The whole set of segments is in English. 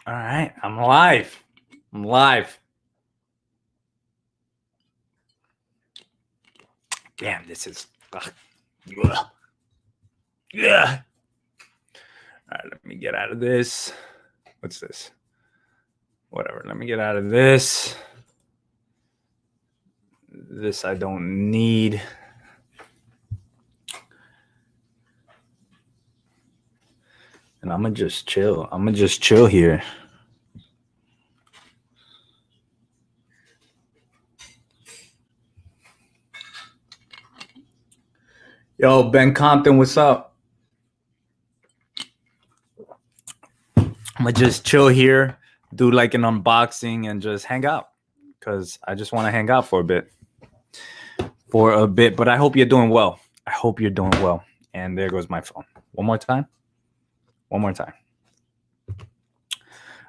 All right, I'm live. I'm live. Damn, this is. Yeah. All right, let me get out of this. What's this? Whatever. Let me get out of this. This I don't need. And I'm gonna just chill. I'm gonna just chill here. Yo, Ben Compton, what's up? I'm gonna just chill here, do like an unboxing, and just hang out. Because I just want to hang out for a bit. But I hope you're doing well. I hope you're doing well. And there goes my phone. One more time. All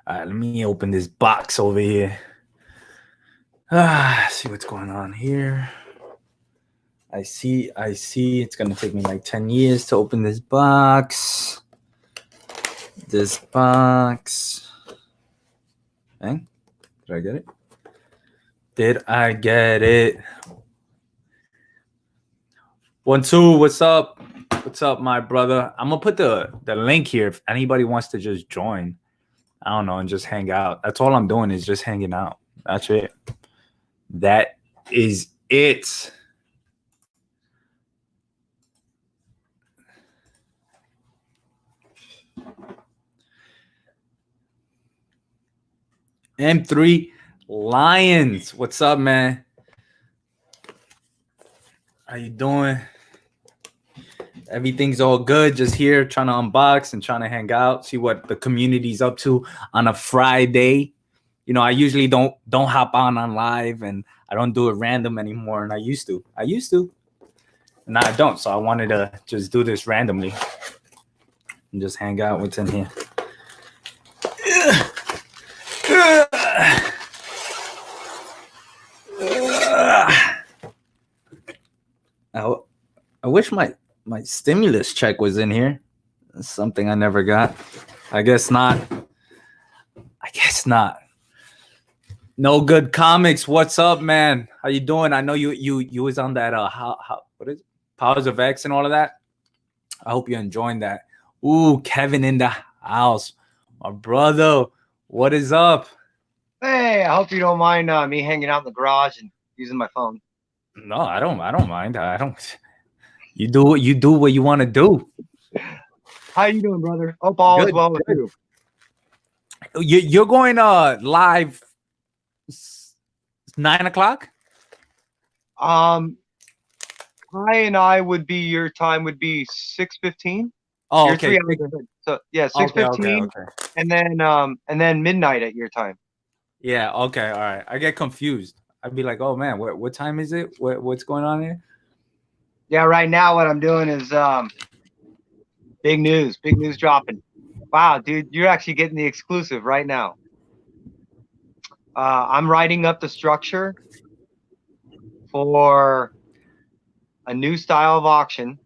right, let me open this box over here. See what's going on here. I see. It's gonna take me like 10 years to open this box. Hey, did I get it? Did I get it? 1, 2, what's up? What's up, my brother? I'm gonna put the link here if anybody wants to just join. I don't know, and just hang out. That's all I'm doing is just hanging out. That's it. That is it. M3 Lions. What's up, man? How you doing? Everything's all good. Just here trying to unbox and trying to hang out, see what the community's up to on a Friday. You know, I usually don't hop on live, and I don't do it random anymore. And I used to. Now I don't. So I wanted to just do this randomly and just hang out what's in here. I wish my stimulus check was in here. That's something I never got. I guess not. No Good Comics. What's up, man? How you doing? I know you was on that what is it? Powers of X and all of that. I hope you're enjoying that. Ooh, Kevin in the house. My brother, what is up? Hey, I hope you don't mind me hanging out in the garage and using my phone. No, I don't mind. You do what you want to do. How you doing, brother? Hope all is well with you. You're going live 9 o'clock? I and I would be, your time would be 6:15. Oh, okay. So yeah, 6:15, okay. And then midnight at your time. Yeah, okay, all right. I get confused. I'd be like, oh man, what time is it? What's going on here? Yeah, right now what I'm doing is big news dropping. Wow, dude, you're actually getting the exclusive right now. I'm writing up the structure for a new style of auction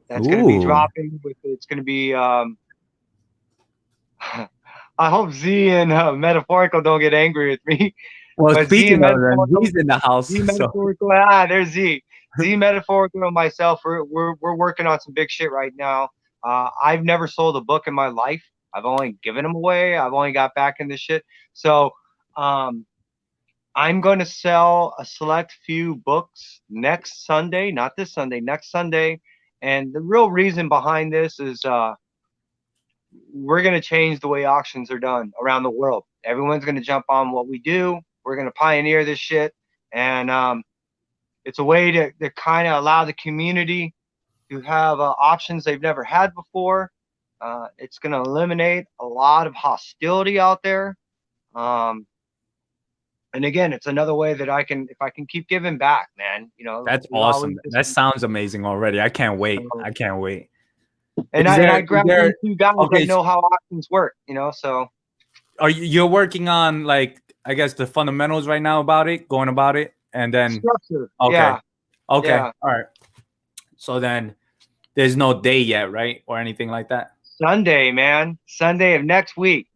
that's going to be dropping. It's going to be. I hope Z and Metaphorical don't get angry with me. Well, but speaking of them, Z's in the house. Z Metaphorical, there's Z. Z Metaphorical and myself, we're working on some big shit right now. I've never sold a book in my life. I've only given them away. I've only got back in this shit. So I'm going to sell a select few books next Sunday, not this Sunday, next Sunday. And the real reason behind this is we're going to change the way auctions are done around the world. Everyone's going to jump on what we do. We're going to pioneer this shit. And it's a way to kind of allow the community to have options they've never had before. It's going to eliminate a lot of hostility out there. And again, it's another way that if I can keep giving back, man, you know. That's awesome. That sounds amazing already. I can't wait. And I grabbed two guys that know how auctions work, you know, so. You're working on, like, I guess the fundamentals right now going about it, and then. Structure. Okay. Yeah. Okay. Yeah. All right. So then there's no day yet, right? Or anything like that? Sunday, man. Sunday of next week.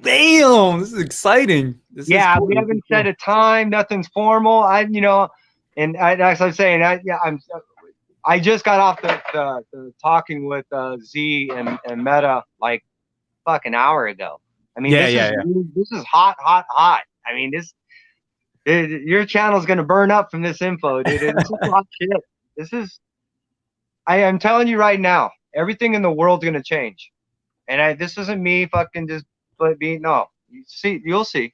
Damn, this is exciting. This is Yeah, cool. we This is haven't set cool. a time. Nothing's formal. And as I'm saying, I just got off the talking with Z and Meta like fuck an hour ago. I mean, Yeah, yeah, yeah. this is hot, hot, hot. I mean, your channel's gonna burn up from this info, dude. This is hot shit. This is I am telling you right now, everything in the world's gonna change. And this isn't me fucking just but being no. You'll see.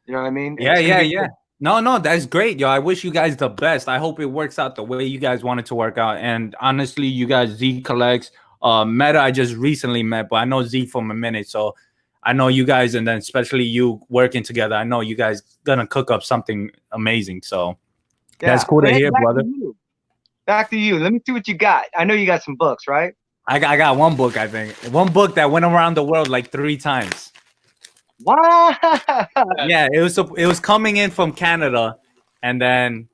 You know what I mean? And Yeah, it's gonna yeah, be yeah. good. No, no, that's great, yo. I wish you guys the best. I hope it works out the way you guys want it to work out. And honestly, you guys, Z collects, Meta, I just recently met, but I know Z from a minute, so I know you guys, and then especially you working together. I know you guys gonna cook up something amazing. So that's Yeah. cool But to hey, hear, back to brother. you. Back to you. Let me see what you got. I know you got some books, right? I got one book, I think. One book that went around the world like 3 times. What? Yeah, it was coming in from Canada, and then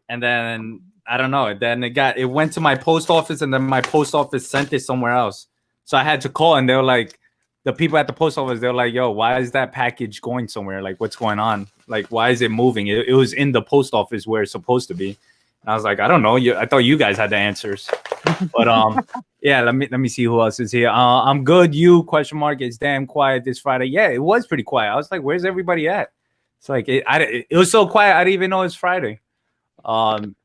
I don't know. Then it went to my post office, and then my post office sent it somewhere else. So I had to call, and they were like, the people at the post office, they were like, "Yo, why is that package going somewhere? Like, what's going on? Like, why is it moving? It was in the post office where it's supposed to be." And I was like, "I don't know. I thought you guys had the answers." But yeah. Let me see who else is here. I'm good. You question mark? It's damn quiet this Friday. Yeah, it was pretty quiet. I was like, "Where's everybody at?" It's like it was so quiet. I didn't even know it's Friday. Um,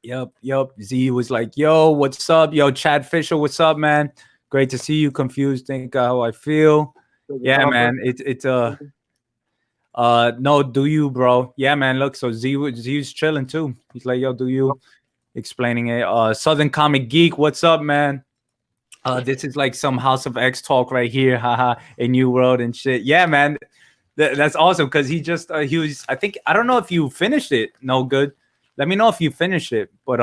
Yep. Z was like, "Yo, what's up? Yo, Chad Fisher, what's up, man? Great to see you. Confused, think how I feel. Yeah, man. No, do you, bro? Yeah, man. Look, so Z's chilling too. He's like, "Yo, do you?" Explaining it. Southern Comic Geek, what's up, man? This is like some House of X talk right here, haha. A new world and shit. Yeah, man. That's awesome because he was. I think I don't know if you finished it. No good. Let me know if you finished it. But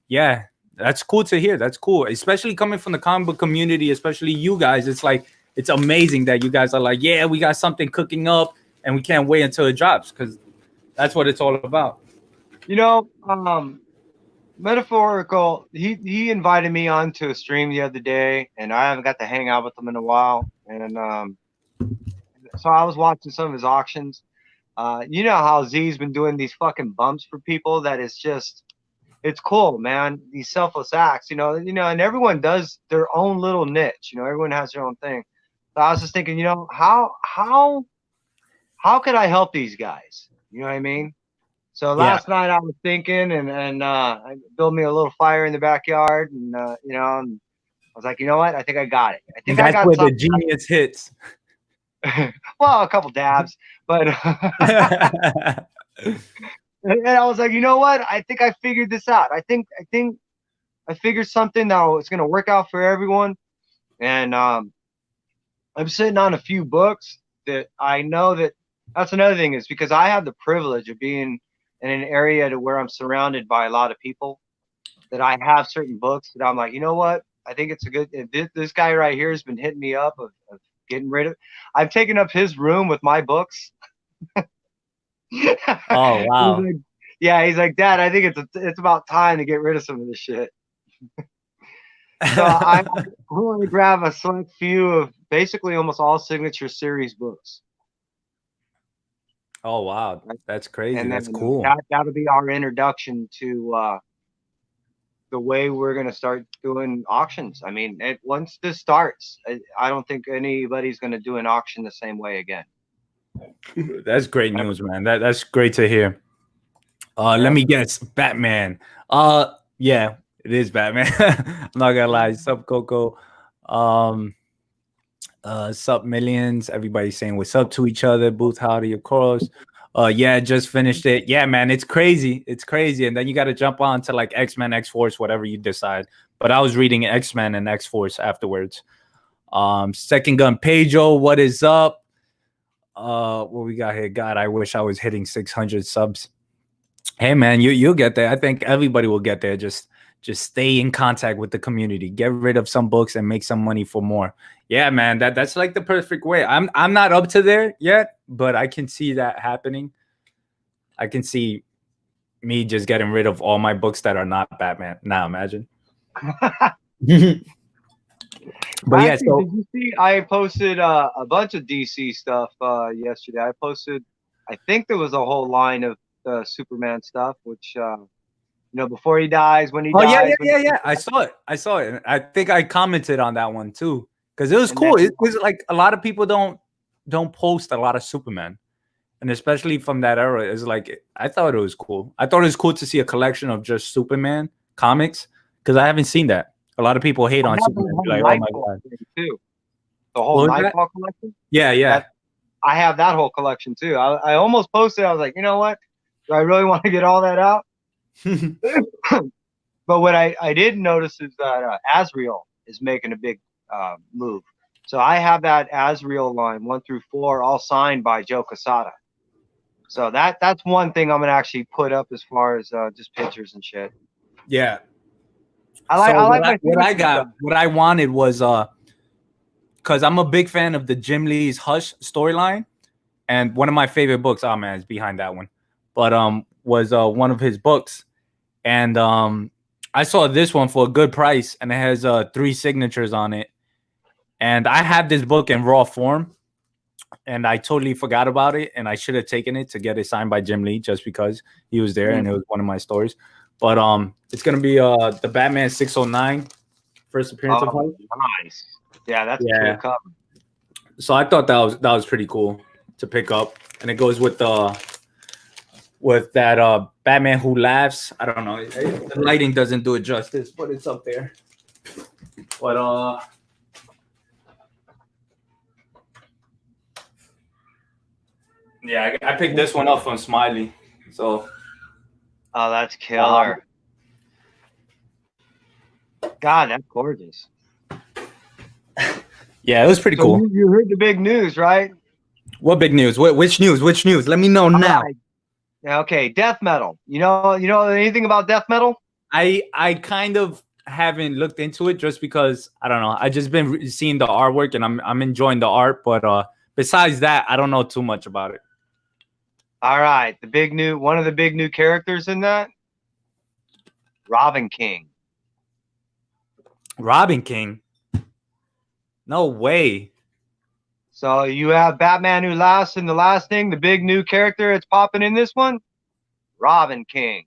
yeah, that's cool to hear. That's cool, especially coming from the comic book community, especially you guys. It's like it's amazing that you guys are like, yeah, we got something cooking up, and we can't wait until it drops because that's what it's all about. You know, Metaphorical. He invited me onto a stream the other day, and I haven't got to hang out with him in a while. And so I was watching some of his auctions. You know how Z's been doing these fucking bumps for people. That is just, it's cool, man. These selfless acts, and everyone does their own little niche. Everyone has their own thing. So I was just thinking, how could I help these guys? You know what I mean? So Yeah, last night I was thinking, and I built me a little fire in the backyard, and and I was like, you know what? I think I got it. I and think I that's got where the something. genius hits. Well, a couple dabs, but and I was like, you know what? I think I figured this out. I think I figured something that it's gonna work out for everyone. And I'm sitting on a few books that I know that that's another thing is because I have the privilege of being in an area to where I'm surrounded by a lot of people that I have certain books that I'm like, you know what? I think it's a good. This guy right here has been hitting me up of getting rid of. I've taken up his room with my books. He's Oh wow. like, yeah, he's like, Dad, I think it's about time to get rid of some of this shit. So I'm going to grab a select few of basically almost all signature series books, Oh wow, right? that's crazy. And That's then cool. that'll be our introduction to the way we're going to start doing auctions. I mean, once this starts, I don't think anybody's going to do an auction the same way again. That's great news, man. That's great to hear. Let Yeah. me guess, Batman. Yeah, it is Batman. I'm not gonna lie. Sup, Coco. Um, sup, millions. Everybody's saying what's up to each other. Booth, howdy, of course. Yeah, just finished it. Yeah, man, it's crazy. It's crazy. And then you got to jump on to like X-Men, X-Force, whatever you decide. But I was reading X-Men and X-Force afterwards. Second Gun Pedro, what is up? What we got here? God, I wish I was hitting 600 subs. Hey man, you'll get there. I think everybody will get there. Just stay in contact with the community. Get rid of some books and make some money for more. Yeah, man, that's like the perfect way. I'm not up to there yet, but I can see that happening. I can see me just getting rid of all my books that are not Batman. Now imagine. But yeah, Actually, so did you see? I posted a bunch of DC stuff yesterday. I posted, I think there was a whole line of Superman stuff, which before he dies, when he oh yeah, dies, yeah, when yeah, he, yeah. I saw it. I saw it. And I think I commented on that one too because it was and then cool. It was like a lot of people don't post a lot of Superman, and especially from that era, it's like I thought it was cool. I thought it was cool to see a collection of just Superman comics because I haven't seen that. A lot of people hate I on have the Superman. whole Be like, oh my Nightfall god, thing too. The whole what was that? Nightfall collection. Yeah, yeah. That I have that whole collection too. I almost posted. I was like, you know what? Do I really want to get all that out? But what I did notice is that Azrael is making a big move. So I have that Azrael line 1 through 4 all signed by Joe Quesada. So that's one thing I'm gonna actually put up as far as just pictures and shit. Yeah. I So like my what I fantasy got, stuff. what I wanted was because I'm a big fan of the Jim Lee's Hush storyline, and one of my favorite books, oh man, is behind that one, but was one of his books, and I saw this one for a good price, and it has 3 signatures on it, and I have this book in raw form, and I totally forgot about it, and I should have taken it to get it signed by Jim Lee just because he was there and it was one of my stories. But it's gonna be the Batman 609 first appearance of Hush. Nice. Yeah, that's a Yeah. cool cover. So I thought that was pretty cool to pick up, and it goes with that Batman Who Laughs. I don't know, the lighting doesn't do it justice, but it's up there. But yeah, I picked this one up from Smiley. So Oh, that's killer. God, that's gorgeous. yeah, it was pretty cool. You heard the big news, right? What big news? Which news? Which news? Let me know now. Right. Okay, death metal. You know anything about death metal? I kind of haven't looked into it just because I don't know. I just been seeing the artwork and I'm enjoying the art, but besides that, I don't know too much about it. All right, one of the big new characters in that, Robin King. Robin King? No way. So you have Batman Who Laughs in the last thing, the big new character that's popping in this one, Robin King.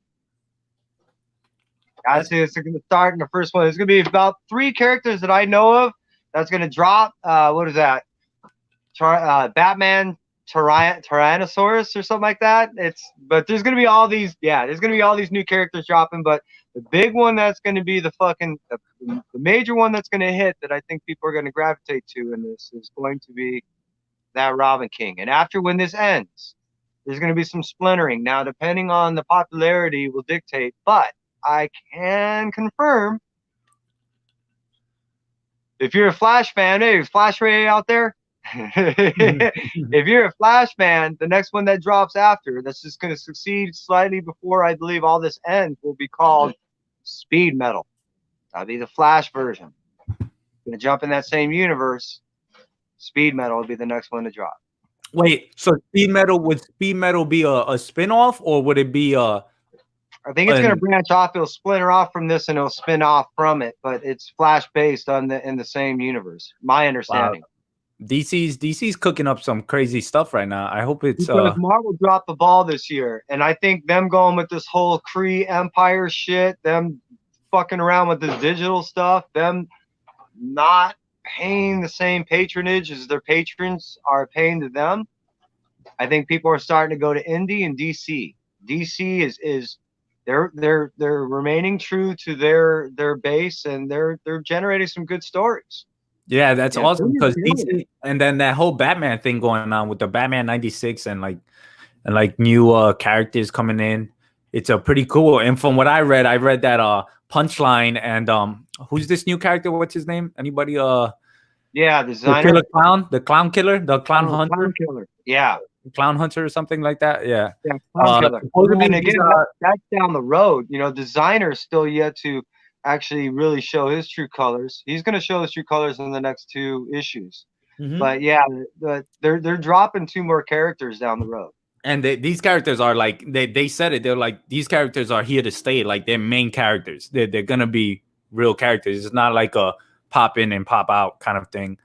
That's going to start in the first one. There's going to be about 3 characters that I know of that's going to drop. What is that? Batman Tyrannosaurus or something like that. But there's going to be all these. Yeah, there's going to be all these new characters dropping. But the big one that's going to be the major one that's going to hit that I think people are going to gravitate to in this is going to be that Robin King. And after when this ends, there's going to be some splintering. Now, depending on the popularity, will dictate. But I can confirm, if you're a Flash fan, hey, Flash Ray out there? If you're a Flash fan, the next one that drops after, that's just going to succeed slightly before I believe all this ends, will be called Speed Metal. That'll be the Flash version. Going to jump in that same universe. Speed Metal will be the next one to drop. Wait, so would Speed Metal be a spin-off, or would it be I think it's going to branch off. It'll splinter off from this, and it'll spin off from it. But it's Flash based in the same universe. My understanding. Wow. DC's cooking up some crazy stuff right now. I hope it's because Marvel dropped the ball this year, and I think them going with this whole Kree Empire shit, them fucking around with this digital stuff, them not paying the same patronage as their patrons are paying to them. I think people are starting to go to Indie and DC. DC is they're remaining true to their base, and they're generating some good stories. Yeah, that's awesome because DC, and then that whole Batman thing going on with the Batman 96 and new characters coming in. It's a pretty cool. And from what I read that Punchline and who's this new character? What's his name? Anybody? Yeah, the designer, the clown killer, the clown hunter. Clown killer. Yeah. Clown hunter or something like that. Yeah. Clown killer. And again, that's down the road. Designer's still yet to actually really show his true colors. He's going to show his true colors in the next 2 issues. Mm-hmm. But yeah, they're dropping 2 more characters down the road. And these characters are like they said it. They're like, these characters are here to stay. Like, they're main characters. They're gonna be real characters. It's not like a pop in and pop out kind of thing.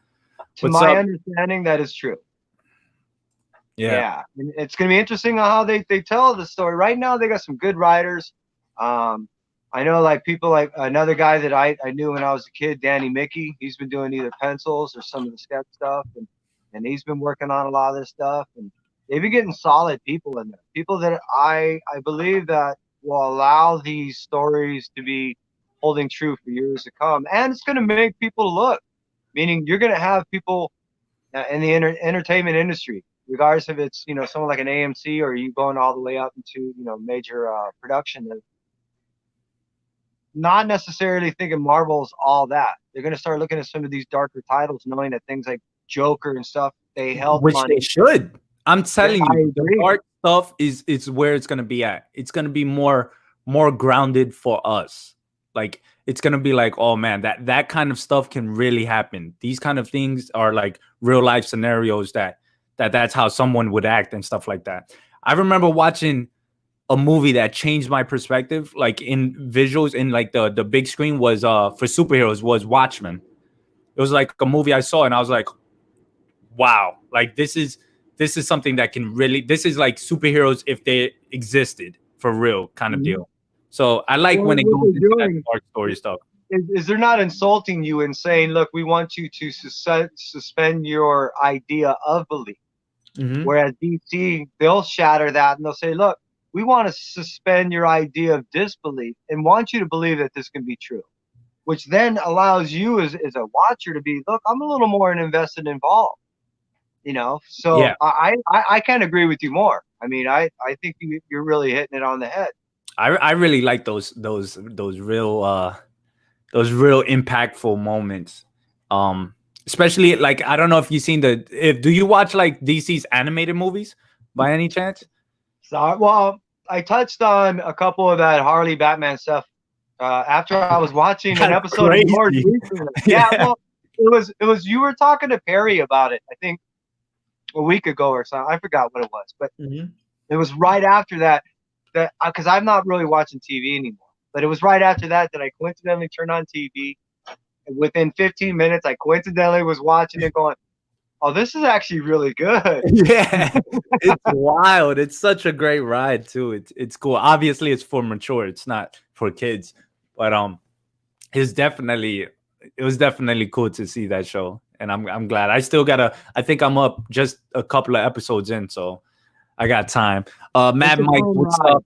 To What's my up? understanding, that is true. Yeah. Yeah, and it's gonna be interesting on how they tell the story. Right now, they got some good writers. I know like people like another guy that I knew when I was a kid, Danny Mickey. He's been doing either pencils or some of the sketch stuff, and he's been working on a lot of this stuff. And they've been getting solid people in there, people that I believe that will allow these stories to be holding true for years to come. And it's gonna make people look, meaning you're gonna have people in the entertainment industry, regardless if it's someone like an AMC or you going all the way up into major production, not necessarily thinking Marvel's all that. They're going to start looking at some of these darker titles, knowing that things like Joker and stuff, they held Which money. they should. I'm telling I you, the agree. dark stuff is where it's gonna be at. It's gonna be more grounded for us. Like it's gonna be like, oh man, that kind of stuff can really happen. These kind of things are like real life scenarios that's how someone would act and stuff like that. I remember watching a movie that changed my perspective, like in visuals, in like the big screen, was for superheroes, was Watchmen. It was like a movie I saw and I was like, wow, like this is something that can really, this is like superheroes if they existed for real kind of deal. So I like when it What goes they're into that doing dark story stuff. is they're not insulting you and saying, look, we want you to suspend your idea of belief. Mm-hmm. Whereas DC, they'll shatter that and they'll say, look, we want to suspend your idea of disbelief and want you to believe that this can be true, which then allows you as a watcher to be, look, I'm a little more invested and involved, So Yeah, I can't agree with you more. I mean, I think you're really hitting it on the head. I really like those real impactful moments. Especially like, I don't know if you've seen do you watch like DC's animated movies by any chance? So, well, I touched on a couple of that Harley Batman stuff after I was watching an That's episode crazy. of yours recently. Yeah. Well, it was you were talking to Perry about it, I think a week ago or something. I forgot what it was, but it was right after that because I'm not really watching TV anymore. But it was right after that I coincidentally turned on TV. And within 15 minutes, I coincidentally was watching it, going, "Oh, this is actually really good." Yeah, it's wild. It's such a great ride too. It's cool. Obviously, it's for mature. It's not for kids, but it was definitely cool to see that show, and I'm glad. I think I'm up just a couple of episodes in, so I got time. Mad Mike, what's up?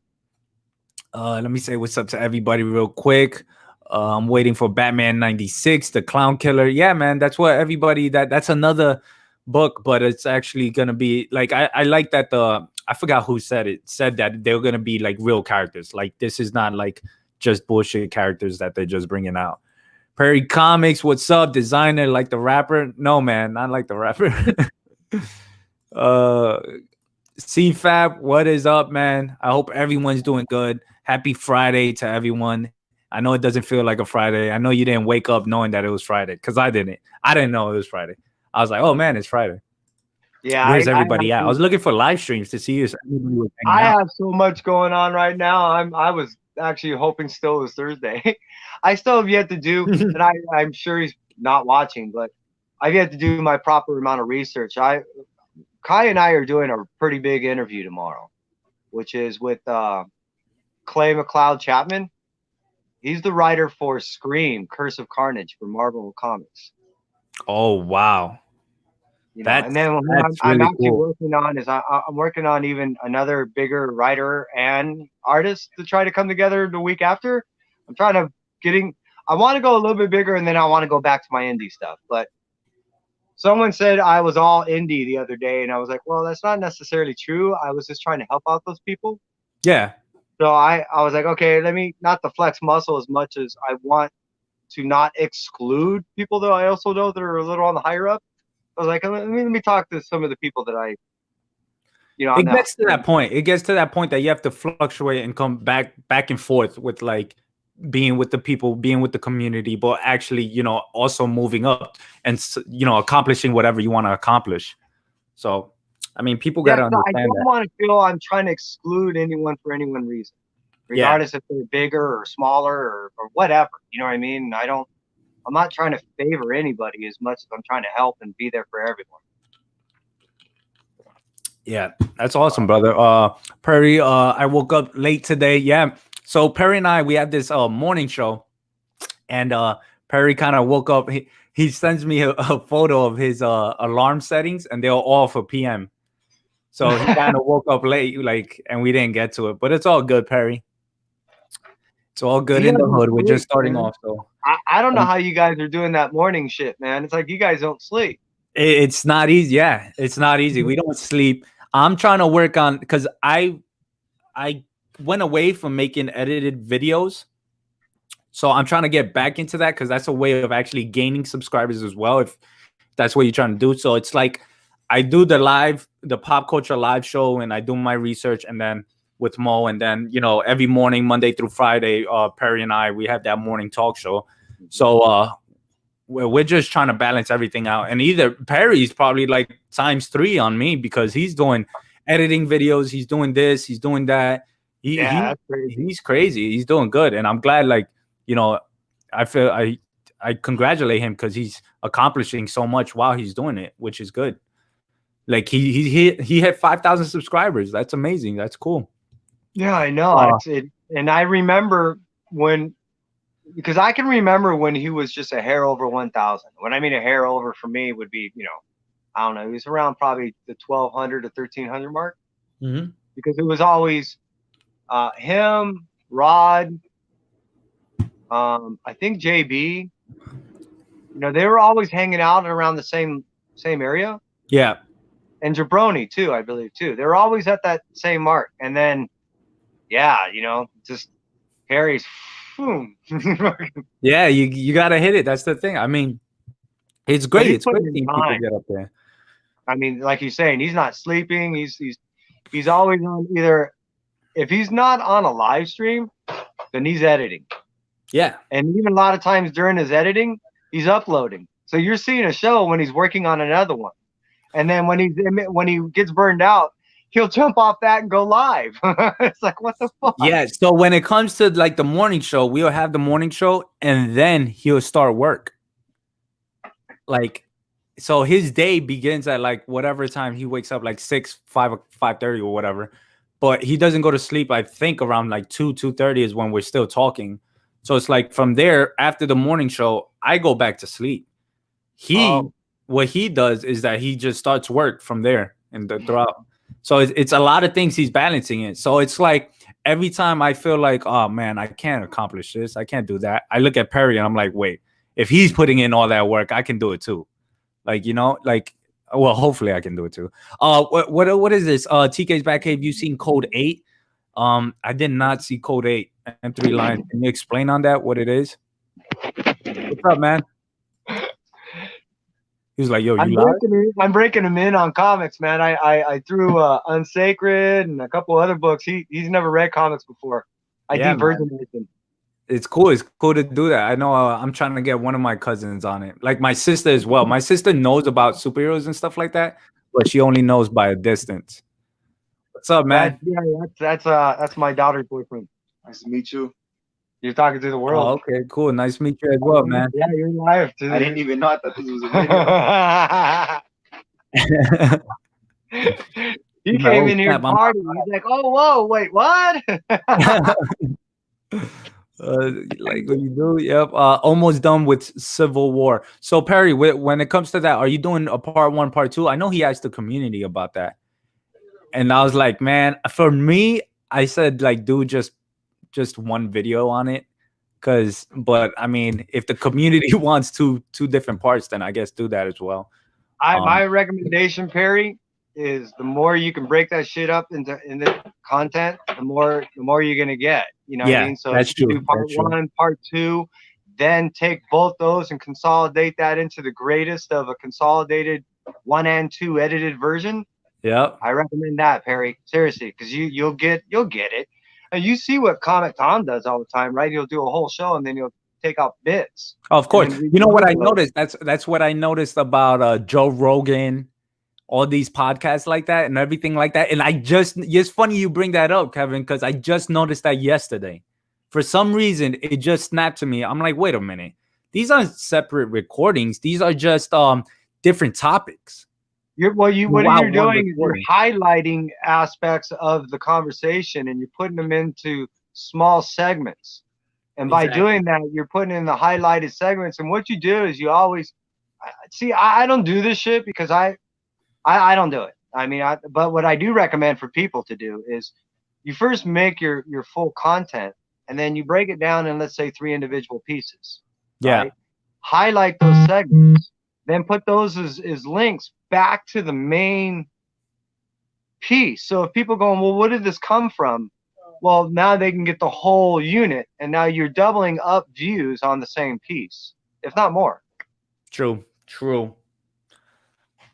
Let me say what's up to everybody real quick. I'm waiting for Batman 96, The Clown Killer. Yeah, man, that's what everybody that's another book, but it's actually gonna be like, I like that I forgot who said that they're gonna be like real characters. Like this is not like just bullshit characters that they're just bringing out. Perry Comics, what's up? Designer, like the rapper? No, man, not like the rapper. CFAB, what is up, man? I hope everyone's doing good. Happy Friday to everyone. I know it doesn't feel like a Friday. I know you didn't wake up knowing that it was Friday, because I didn't. I didn't know it was Friday. I was like, oh man, it's Friday. Yeah, Where's everybody at? I was looking for live streams to see if anybody was hanging out. have so much going on right now. I was actually hoping still it was Thursday. I still have yet to do, and I'm sure he's not watching, but I've yet to do my proper amount of research. Kai and I are doing a pretty big interview tomorrow, which is with Clay McLeod Chapman. He's the writer for Scream, Curse of Carnage for Marvel Comics. Oh wow, And then I'm really actually cool. working on I'm working on even another bigger writer and artist to try to come together the week after. I'm trying to I want to go a little bit bigger, and then I want to go back to my indie stuff. But someone said I was all indie the other day, and I was like, well, that's not necessarily true. I was just trying to help out those people. Yeah. So I was like, okay, let me not to flex muscle as much as I want to not exclude people that I also know that are a little on the higher up. I was like, let me talk to some of the people that it gets to that point. It gets to that point that you have to fluctuate and come back and forth with like being with the people, being with the community, but actually, also moving up and, accomplishing whatever you want to accomplish. So, I mean, people got to understand I don't want to feel I'm trying to exclude anyone for any one reason, regardless if they're bigger or smaller or whatever. You know what I mean? I don't not trying to favor anybody as much as I'm trying to help and be there for everyone. Yeah, that's awesome, brother. Perry, I woke up late today. Yeah. So Perry and I, we had this morning show, and Perry kind of woke up. He sends me a photo of his alarm settings, and they're all for PM. So he kind of woke up late, like, and we didn't get to it. But it's all good, Perry. It's all good in the hood. We're just starting off. So I don't know how you guys are doing that morning shit, man. It's like you guys don't sleep. it's not easy. Yeah, it's not easy. We don't sleep. I'm trying to work on, because I went away from making edited videos. So I'm trying to get back into that, because that's a way of actually gaining subscribers as well, if that's what you're trying to do. So it's like I do the pop culture live show, and I do my research, and then with Mo, and then, you know, every morning, Monday through Friday, Perry and I, we have that morning talk show. So we're just trying to balance everything out. And either Perry's probably like times 3 on me, because he's doing editing videos, he's doing this, he's doing that. That's crazy. He's crazy. He's doing good, and I'm glad. Like, you know, I feel I congratulate him, because he's accomplishing so much while he's doing it, which is good. Like he hit 5,000 subscribers. That's amazing. That's cool. Yeah, I know. And I remember because I can remember when he was just a hair over 1,000. When I mean a hair over, for me would be, you know, I don't know, he was around probably the 1,200 to 1,300 mark. Mm-hmm. Because it was always him, Rod, I think JB. You know, they were always hanging out around the same area. Yeah. And Jabroni too, I believe too. They were always at that same mark. And then, yeah, you know, just Harry's. Yeah, you gotta hit it. That's the thing. I mean, it's great. It's great seeing people get up there. I mean, like you're saying, he's not sleeping. He's always on. Either if he's not on a live stream, then he's editing. Yeah. And even a lot of times during his editing, he's uploading. So you're seeing a show when he's working on another one. And then when he gets burned out, he'll jump off that and go live. It's like, what the fuck? Yeah. So when it comes to like the morning show, we'll have the morning show, and then he'll start work. Like, so his day begins at like whatever time he wakes up, like 6, 5:30 or whatever. But he doesn't go to sleep. I think around like 2:30 is when we're still talking. So it's like from there, after the morning show, I go back to sleep. What he does is that he just starts work from there and throughout. So it's a lot of things he's balancing it. So it's like every time I feel like, oh man, I can't accomplish this, I can't do that, I look at Perry and I'm like, wait, if he's putting in all that work, I can do it too. Like, you know, like, well, hopefully I can do it too. What is this? TK's Back Cave, you seen Code 8? I did not see Code 8 and 3 Lines. Can you explain on that what it is? What's up, man? He was like, yo, I'm breaking him in on comics, man. I threw Unsacred and a couple other books. He's never read comics before. I de-virginated him. It's cool. It's cool to do that. I know I'm trying to get one of my cousins on it. Like my sister as well. My sister knows about superheroes and stuff like that, but she only knows by a distance. What's up, man? That's my daughter's boyfriend. Nice to meet you. You're talking to the world. Oh, okay, cool. Nice to meet you as well, man. Yeah, you're live. I didn't even know that this was a video. He came in here and partying. He's like, oh, whoa, wait, what? Like what you do. Yep. Almost done with Civil War. So Perry, when it comes to that, are you doing a part 1, part 2? I know he asked the community about that, and I was like, man, for me, I said like, dude, just one video on it, but I mean, if the community wants two different parts, then I guess do that as well. My recommendation, Perry, is the more you can break that shit up into content, the more you're gonna get. You know what I mean? So that's true. Do part 1, part 2, then take both those and consolidate that into the greatest of a consolidated 1 and 2 edited version. Yeah, I recommend that, Perry. Seriously, because you'll get it. And you see what Comic Tom does all the time, right? He'll do a whole show and then he'll take out bits. Oh, of course. You know what I noticed? That's what I noticed about Joe Rogan, all these podcasts like that and everything like that. And it's funny you bring that up, Kevin, because I just noticed that yesterday. For some reason, it just snapped to me. I'm like, wait a minute. these aren't separate recordings. These are just different topics. What Wow, you're one doing is you're recording. highlighting aspects of the conversation and you're putting them into small segments. And by Exactly. doing that, you're putting in the highlighted segments. And what you do is you always see. I don't do this shit because I don't do it. I mean, but what I do recommend for people to do is you first make your full content and then you break it down in, let's say, 3 individual pieces. Yeah. Right? Highlight those segments, then put those as links back to the main piece. So if people going, well, what did this come from? Well, now they can get the whole unit, and now you're doubling up views on the same piece, if not more. True.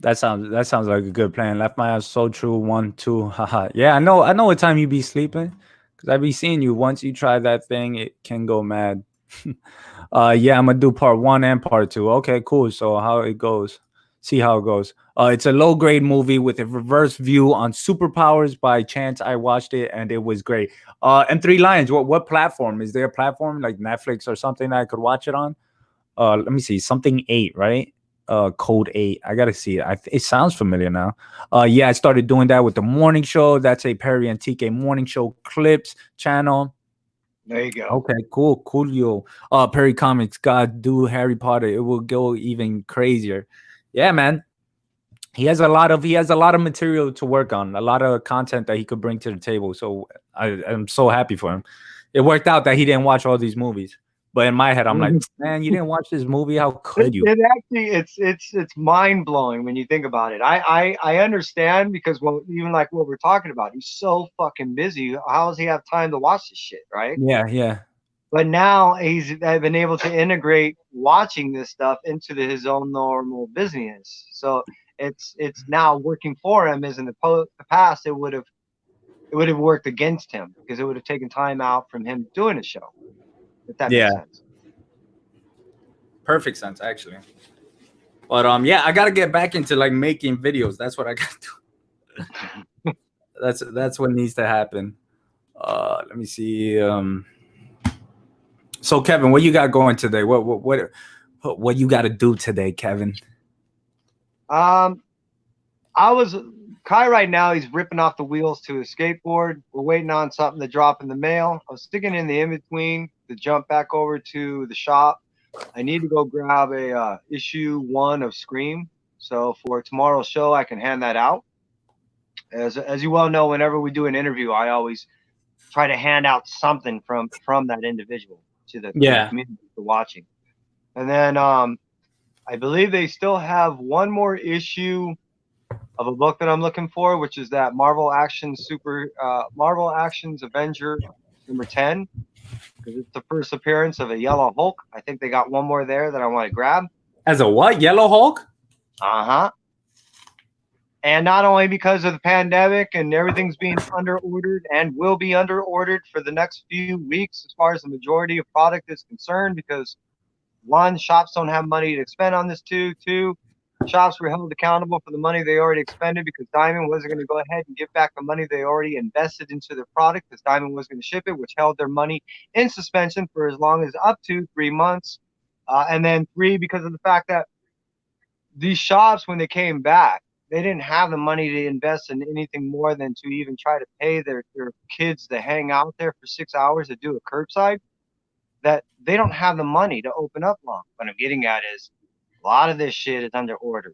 That sounds like a good plan. Left my ass so true. 1, 2. Haha. Yeah, I know what time you be sleeping. Cause I be seeing you. Once you try that thing, it can go mad. Yeah, I'm gonna do part 1 and part 2. Okay, cool. So how it goes. See how it goes. It's a low grade movie with a reverse view on superpowers. By chance, I watched it and it was great. And Three Lions. What platform is there? A platform like Netflix or something that I could watch it on? Let me see. Something 8, right? Code 8. I gotta see it. It sounds familiar now. Yeah, I started doing that with the morning show. That's a Perry and TK morning show clips channel. There you go. Okay, cool. Perry Comics, God, do Harry Potter. It will go even crazier. Yeah, man. He has a lot of material to work on, a lot of content that he could bring to the table. So I'm so happy for him. It worked out that he didn't watch all these movies. But in my head, I'm like, man, you didn't watch this movie? How could you? It actually, it's mind blowing when you think about it. I understand because, well, even like what we're talking about, he's so fucking busy. How does he have time to watch this shit, right? Yeah. But now he's been able to integrate watching this stuff into his own normal business. So it's now working for him. As in the past, it would have worked against him because it would have taken time out from him doing a show. If that makes sense. Perfect sense, actually. But yeah, I gotta get back into like making videos. That's what I gotta do. That's what needs to happen. Let me see. So Kevin, what you got going today? What you got to do today, Kevin? Kai right now, he's ripping off the wheels to his skateboard. We're waiting on something to drop in the mail. I was sticking in the in-between to jump back over to the shop. I need to go grab a issue 1 of Scream. So for tomorrow's show, I can hand that out. As you well know, whenever we do an interview, I always try to hand out something from that individual to the community for watching. And then I believe they still have 1 more issue of a book that I'm looking for, which is that Marvel Actions Avenger number 10, because it's the first appearance of a Yellow Hulk. I think they got 1 more there that I want to grab. As a what? Yellow Hulk? And not only because of the pandemic and everything's being under ordered and will be under ordered for the next few weeks as far as the majority of product is concerned, because 1, shops don't have money to spend on this. 2, shops were held accountable for the money they already expended because Diamond wasn't going to go ahead and give back the money they already invested into their product because Diamond was going to ship it, which held their money in suspension for as long as up to 3 months. And then 3, because of the fact that these shops, when they came back, they didn't have the money to invest in anything more than to even try to pay their kids to hang out there for 6 hours to do a curbside, that they don't have the money to open up long. What I'm getting at is a lot of this shit is under order.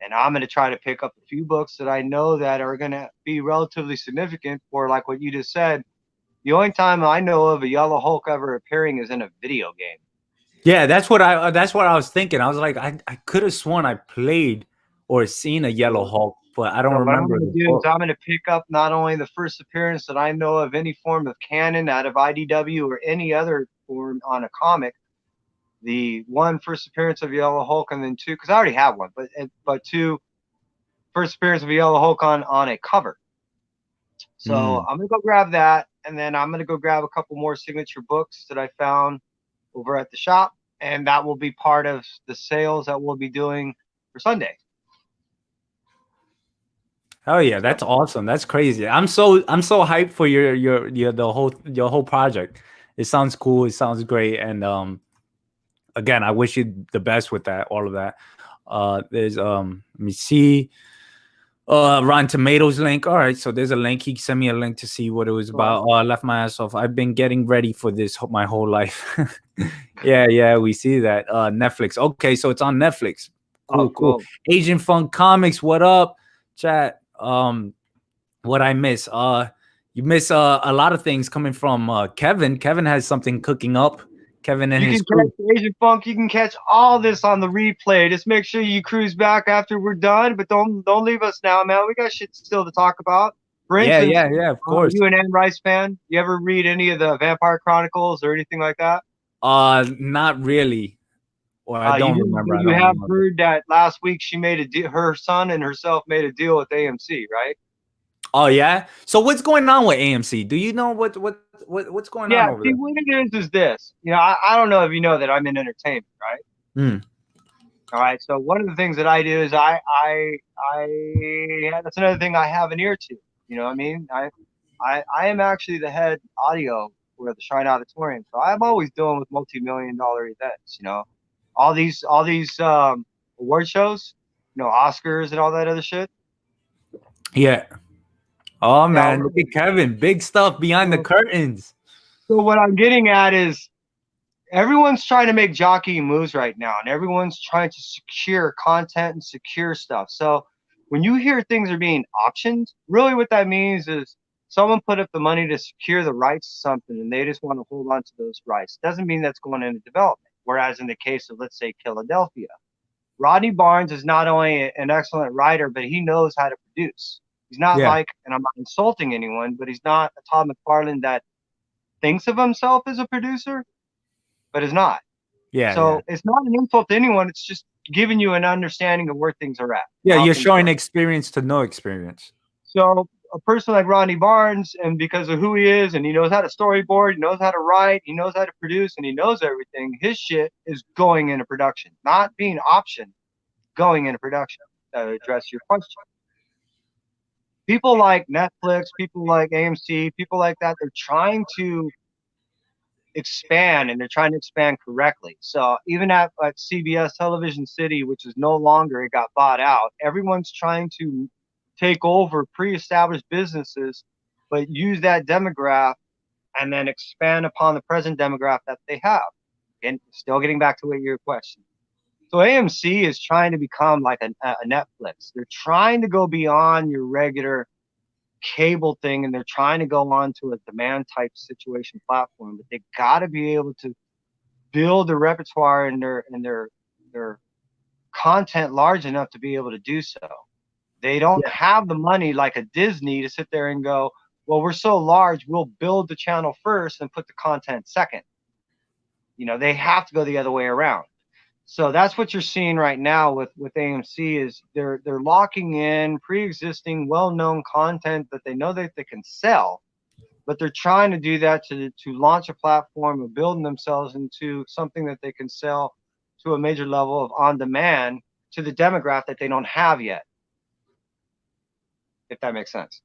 And I'm going to try to pick up a few books that I know that are going to be relatively significant for, like what you just said. The only time I know of a Yellow Hulk ever appearing is in a video game. Yeah, that's what I was thinking. I was like, I could have sworn I played or seen a Yellow Hulk, but I don't remember. What I'm going to do is I'm going to pick up not only the first appearance that I know of any form of canon out of IDW or any other form on a comic, the 1 first appearance of Yellow Hulk, and then 2, because I already have 1, but 2 first appearance of Yellow Hulk on a cover. So I'm going to go grab that, and then I'm going to go grab a couple more signature books that I found over at the shop, and that will be part of the sales that we'll be doing for Sunday. Oh yeah, that's awesome. That's crazy. I'm so hyped for your whole project. It sounds cool. It sounds great, and again, I wish you the best with that, all of that. There's let me see. Rotten Tomatoes link. All right, so there's a link. He sent me a link to see what it was about. Oh, I left my ass off. I've been getting ready for this my whole life. Yeah, we see that. Netflix. Okay, so it's on Netflix. Cool. Asian Fun Comics. What up, chat? What I miss? You miss a lot of things coming from Kevin. Kevin has something cooking up. Kevin and his crew. Catch Asian Funk. You can catch all this on the replay. Just make sure you cruise back after we're done, but don't leave us now, man. We got shit still to talk about. For instance, yeah, of course. You an Anne Rice fan? You ever read any of the Vampire Chronicles or anything like that? Not really. Or I don't remember. You have heard that last week she made a deal. Her son and herself made a deal with AMC, right? Oh yeah. So what's going on with AMC? Do you know what's going on over there? What it is this. You know, I don't know if you know that I'm in entertainment, right? All right. So one of the things that I do is I that's another thing I have an ear to. You know what I mean? I am actually the head audio for the Shrine Auditorium. So I'm always dealing with multi-million-dollar events, you know. All these award shows, you know, Oscars and all that other shit. Yeah. Oh man, look at Kevin. Big stuff behind the curtains. So what I'm getting at is everyone's trying to make jockey moves right now, and everyone's trying to secure content and secure stuff. So when you hear things are being auctioned, really what that means is someone put up the money to secure the rights to something, and they just want to hold on to those rights. Doesn't mean that's going into development. Whereas in the case of, let's say, Philadelphia, Rodney Barnes is not only an excellent writer, but he knows how to produce. He's not like, and I'm not insulting anyone, but he's not a Todd McFarlane that thinks of himself as a producer, but is not. So it's not an insult to anyone. It's just giving you an understanding of where things are at. Yeah, you're showing experience to no experience. So a person like Rodney Barnes, and because of who he is, and he knows how to storyboard, he knows how to write, he knows how to produce, and he knows everything, his shit is going into production, not being optioned, going into production. To address your question. People like Netflix, people like AMC, people like that, they're trying to expand, and they're trying to expand correctly. So even at CBS Television City, which is no longer, it got bought out, everyone's trying to take over pre-established businesses, but use that demographic and then expand upon the present demographic that they have. And still getting back to your question. So AMC is trying to become like a Netflix. They're trying to go beyond your regular cable thing, and they're trying to go on to a demand type situation platform, but they got to be able to build a repertoire and their content large enough to be able to do so. They don't have the money like a Disney to sit there and go, well, we're so large, we'll build the channel first and put the content second. You know, they have to go the other way around. So that's what you're seeing right now with AMC is they're locking in pre-existing, well-known content that they know that they can sell, but they're trying to do that to launch a platform of building themselves into something that they can sell to a major level of on-demand to the demographic that they don't have yet. If that makes sense.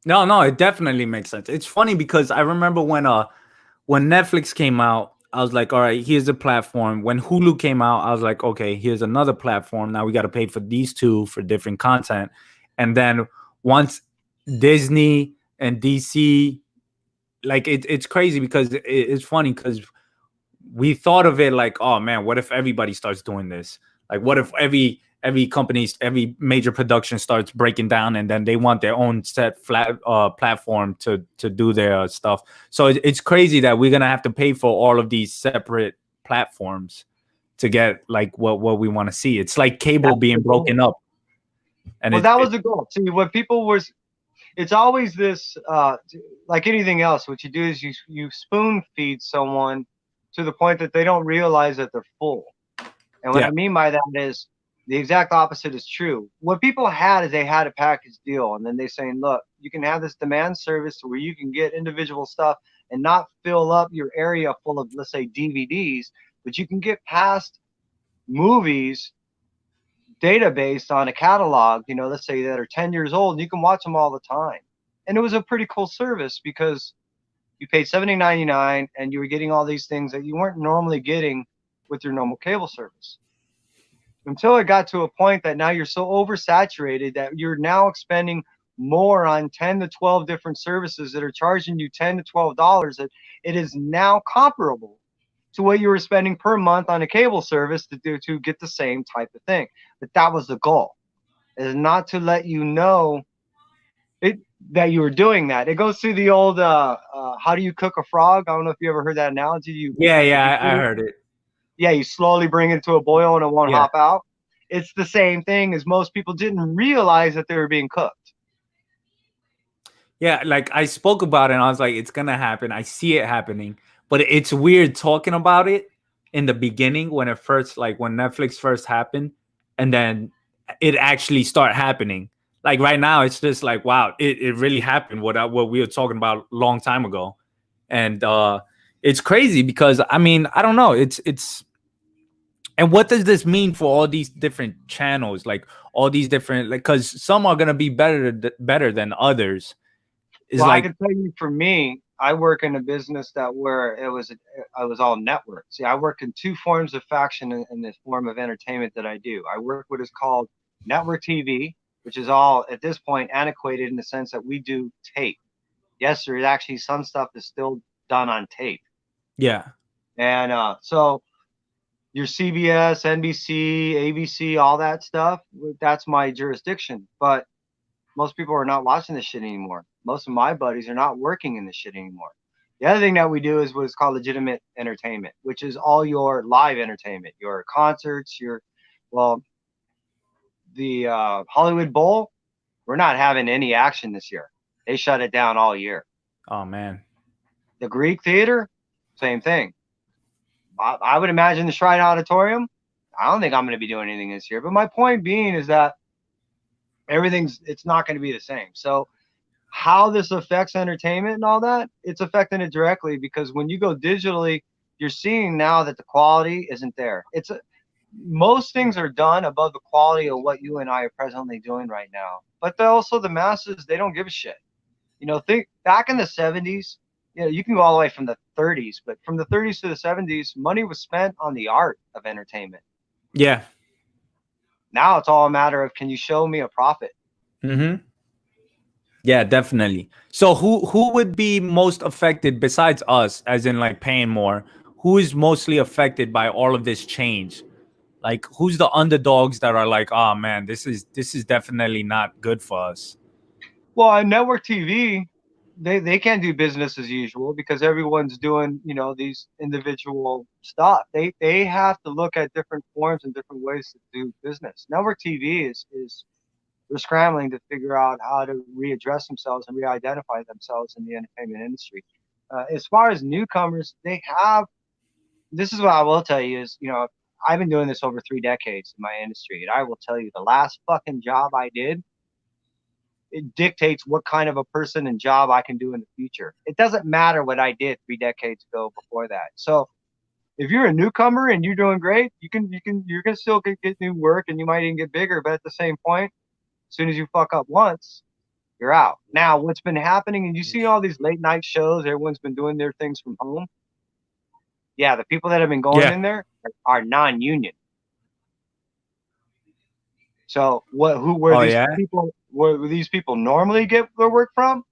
No, it definitely makes sense. It's funny because I remember when Netflix came out, I was like, all right, here's a platform. When Hulu came out, I was like, okay, here's another platform. Now we got to pay for these two for different content. And then once Disney and DC, like it's crazy because it's funny because we thought of it like, oh man, what if everybody starts doing this? Like, what if every every major production starts breaking down, and then they want their own set platform to do their stuff. So it's crazy that we're gonna have to pay for all of these separate platforms to get like what we want to see. It's like cable being broken up. And that was the goal. See, what people was, it's always this, like anything else, what you do is you spoon feed someone to the point that they don't realize that they're full. And what I mean by that is the exact opposite is true. What people had is they had a package deal, and then they saying, look, you can have this demand service where you can get individual stuff and not fill up your area full of, let's say, DVDs, but you can get past movies database on a catalog, you know, let's say that are 10 years old, and you can watch them all the time. And it was a pretty cool service because You paid $70.99, and you were getting all these things that you weren't normally getting with your normal cable service. Until it got to a point that now you're so oversaturated that you're now expending more on 10 to 12 different services that are charging you $10 to $12, that it is now comparable to what you were spending per month on a cable service to get the same type of thing. But that was the goal, is not to let you know that you were doing that. It goes through the old how do you cook a frog? I don't know if you ever heard that analogy. I heard it. Yeah, you slowly bring it to a boil and it won't Yeah. hop out. It's the same thing, as most people didn't realize that they were being cooked. Yeah, like I spoke about it and I was like, it's gonna happen. I see it happening. But it's weird talking about it in the beginning when it first, like when Netflix first happened, and then it actually start happening. Like right now, it's just like, wow, it really happened. What we were talking about a long time ago. And it's crazy because I mean, I don't know. It's and what does this mean for all these different channels? Like all these different, like, because some are gonna be better than others. It's Well, I like, can tell you, for me, I work in a business that where I was all network. See, I work in two forms of faction in this form of entertainment that I do. I work what is called network TV, which is all at this point antiquated in the sense that we do tape. Yes, there is actually some stuff that's still done on tape. yeah. And so your CBS, NBC, ABC, all that stuff, that's my jurisdiction. But most people are not watching this shit anymore. Most of my buddies are not working in this shit anymore. The other thing that we do is what's called legitimate entertainment, which is all your live entertainment, your concerts, the Hollywood Bowl. We're not having any action this year. They shut it down all year. Oh man. The Greek Theater, same thing. I would imagine the Shrine Auditorium. I don't think I'm going to be doing anything this year. But my point being is that it's not going to be the same. So how this affects entertainment and all that, it's affecting it directly, because when you go digitally, you're seeing now that the quality isn't there. Most things are done above the quality of what you and I are presently doing right now. But also the masses, they don't give a shit. Think back in the 70s, you can go all the way from the 30s, but from the 30s to the 70s, money was spent on the art of entertainment. Yeah. Now it's all a matter of, can you show me a profit? Mm-hmm. Yeah, definitely. So who would be most affected besides us, as in like paying more? Who is mostly affected by all of this change? Like who's the underdogs that are like, oh man, this is definitely not good for us? Well, on network TV, they can't do business as usual because everyone's doing, these individual stuff. They have to look at different forms and different ways to do business. Network TV is they're scrambling to figure out how to readdress themselves and re-identify themselves in the entertainment industry. As far as newcomers, this is what I will tell you is, I've been doing this over 3 decades in my industry, and I will tell you the last fucking job I did, it dictates what kind of a person and job I can do in the future. It doesn't matter what I did 3 decades ago before that. So if you're a newcomer and you're doing great, you're gonna still get new work, and you might even get bigger. But at the same point, as soon as you fuck up once, you're out. Now, what's been happening, and you see all these late night shows, everyone's been doing their things from home. Yeah, the people that have been going in there are non-union. So where these people normally get their work from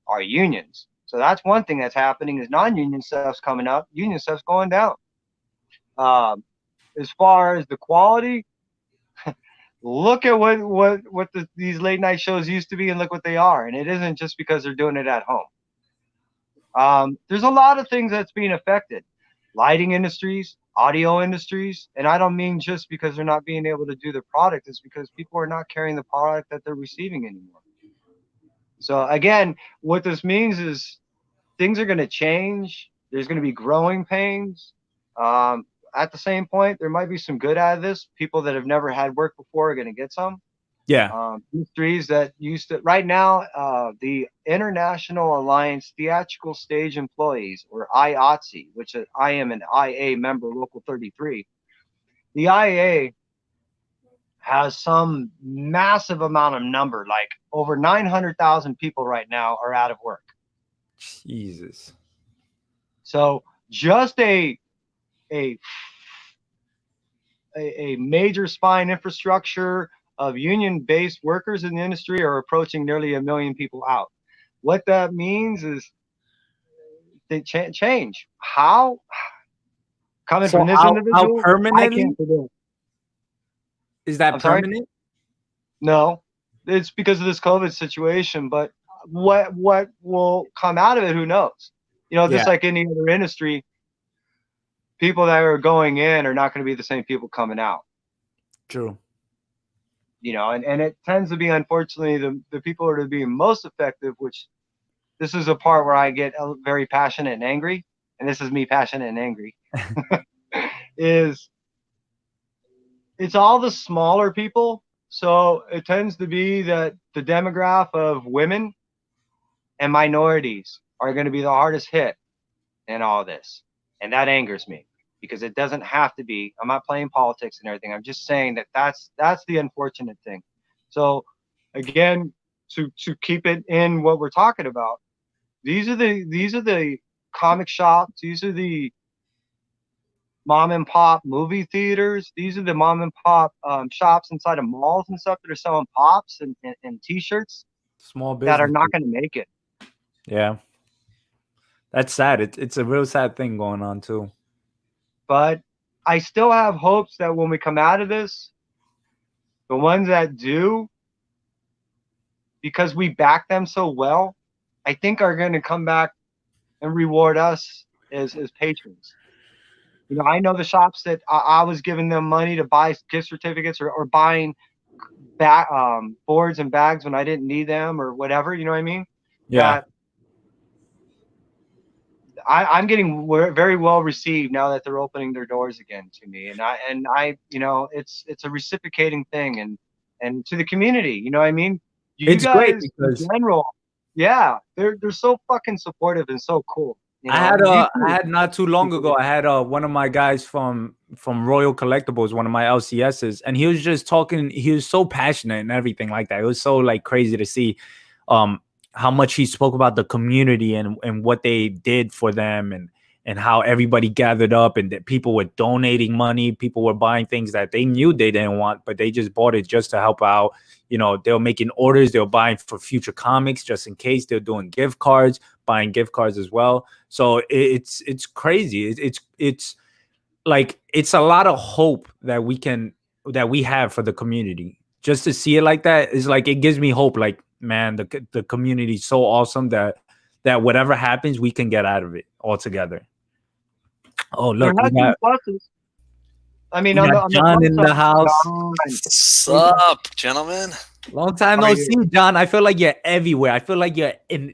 are unions. So that's one thing that's happening, is non-union stuff's coming up, union stuff's going down. As far as the quality, look at what these late night shows used to be, and look what they are. And it isn't just because they're doing it at home. There's a lot of things that's being affected. Lighting industries, audio industries, and I don't mean just because they're not being able to do the product. It's because people are not carrying the product that they're receiving anymore. So again, what this means is things are going to change. There's going to be growing pains. At the same point, there might be some good out of this. People that have never had work before are going to get some. Yeah. Industries that used to, right now, the International Alliance Theatrical Stage Employees, or IATSE, which I am an IA member, Local 33. The IA has some massive amount of number, like over 900,000 people right now are out of work. Jesus. So just a major spine infrastructure of union-based workers in the industry are approaching nearly 1 million people out. What that means is they change. How? Coming So from this how individual, I permanently can't predict. is that I'm sorry? permanent? No, it's because of this COVID situation. But what will come out of it? Who knows? You know, Yeah. just like any other industry, people that are going in are not going to be the same people coming out. True. You know, and it tends to be, unfortunately, the people that are being most effective, which this is a part where I get very passionate and angry, and this is me passionate and angry, is it's all the smaller people. So it tends to be that the demographic of women and minorities are going to be the hardest hit in all this. And that angers me because it doesn't have to be. I'm not playing politics and everything. I'm just saying that that's the unfortunate thing. So again, to keep it in what we're talking about, these are the comic shops, these are the mom and pop movie theaters, these are the mom and pop shops inside of malls and stuff that are selling pops and t-shirts Small that are business. not going to make it. Yeah. That's sad. It's a real sad thing going on too. But I still have hopes that when we come out of this, the ones that do, because we back them so well, I think are going to come back and reward us as patrons. You know, I know the shops that I was giving them money to buy gift certificates or buying boards and bags when I didn't need them or whatever. You know what I mean? Yeah. That I'm getting very well received now that they're opening their doors again to me, and I, you know, it's a reciprocating thing, and to the community, you know what I mean? You It's great guys because in general, yeah, they're so fucking supportive and so cool. You know? I had not too long ago, I had one of my guys from Royal Collectibles, one of my LCSs, and he was just talking, he was so passionate and everything like that. It was so like crazy to see how much he spoke about the community and what they did for them, and how everybody gathered up, and that people were donating money, people were buying things that they knew they didn't want, but they just bought it just to help out. You know, they were making orders, they were buying for future comics just in case. They're doing gift cards, buying gift cards as well. So it's crazy. It's like it's a lot of hope that we have for the community. Just to see it like that is like, it gives me hope. Like, man, the community is so awesome that whatever happens, we can get out of it all together. Oh, look, there has we been got pluses. I mean, on the John in the house. What's up, gentlemen? Long time How no are you? see, John. I feel like you're everywhere. I feel like you're in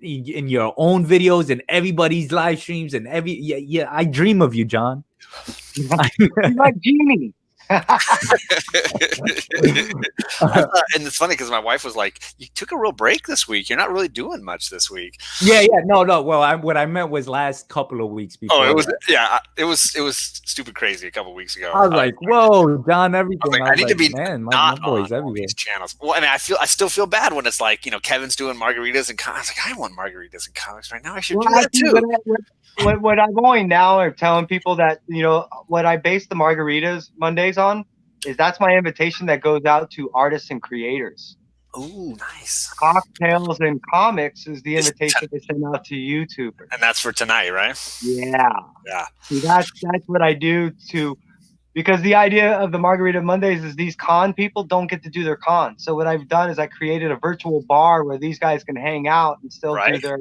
your own videos and everybody's live streams and yeah. I dream of you, John. You're like Genie. And it's funny because my wife was like, "You took a real break this week. You're not really doing much this week." Yeah. No. Well, what I meant was last couple of weeks before. Oh, it was that. it was stupid crazy a couple weeks ago. I was like, whoa, John, everything. I need to be man, my not boy's on all everywhere. these channels. Well, I mean, I still feel bad when it's like, you know, Kevin's doing margaritas and comics. Like, I want margaritas and comics right now. I should do that too. What I'm going now are telling people that, you know, what I base the margaritas Mondays on is that's my invitation that goes out to artists and creators. Ooh, nice. Cocktails and comics is the invitation they send out to YouTubers. And that's for tonight, right? Yeah. Yeah. See, that's what I do because the idea of the Margarita Mondays is these con people don't get to do their con. So what I've done is I created a virtual bar where these guys can hang out and still do their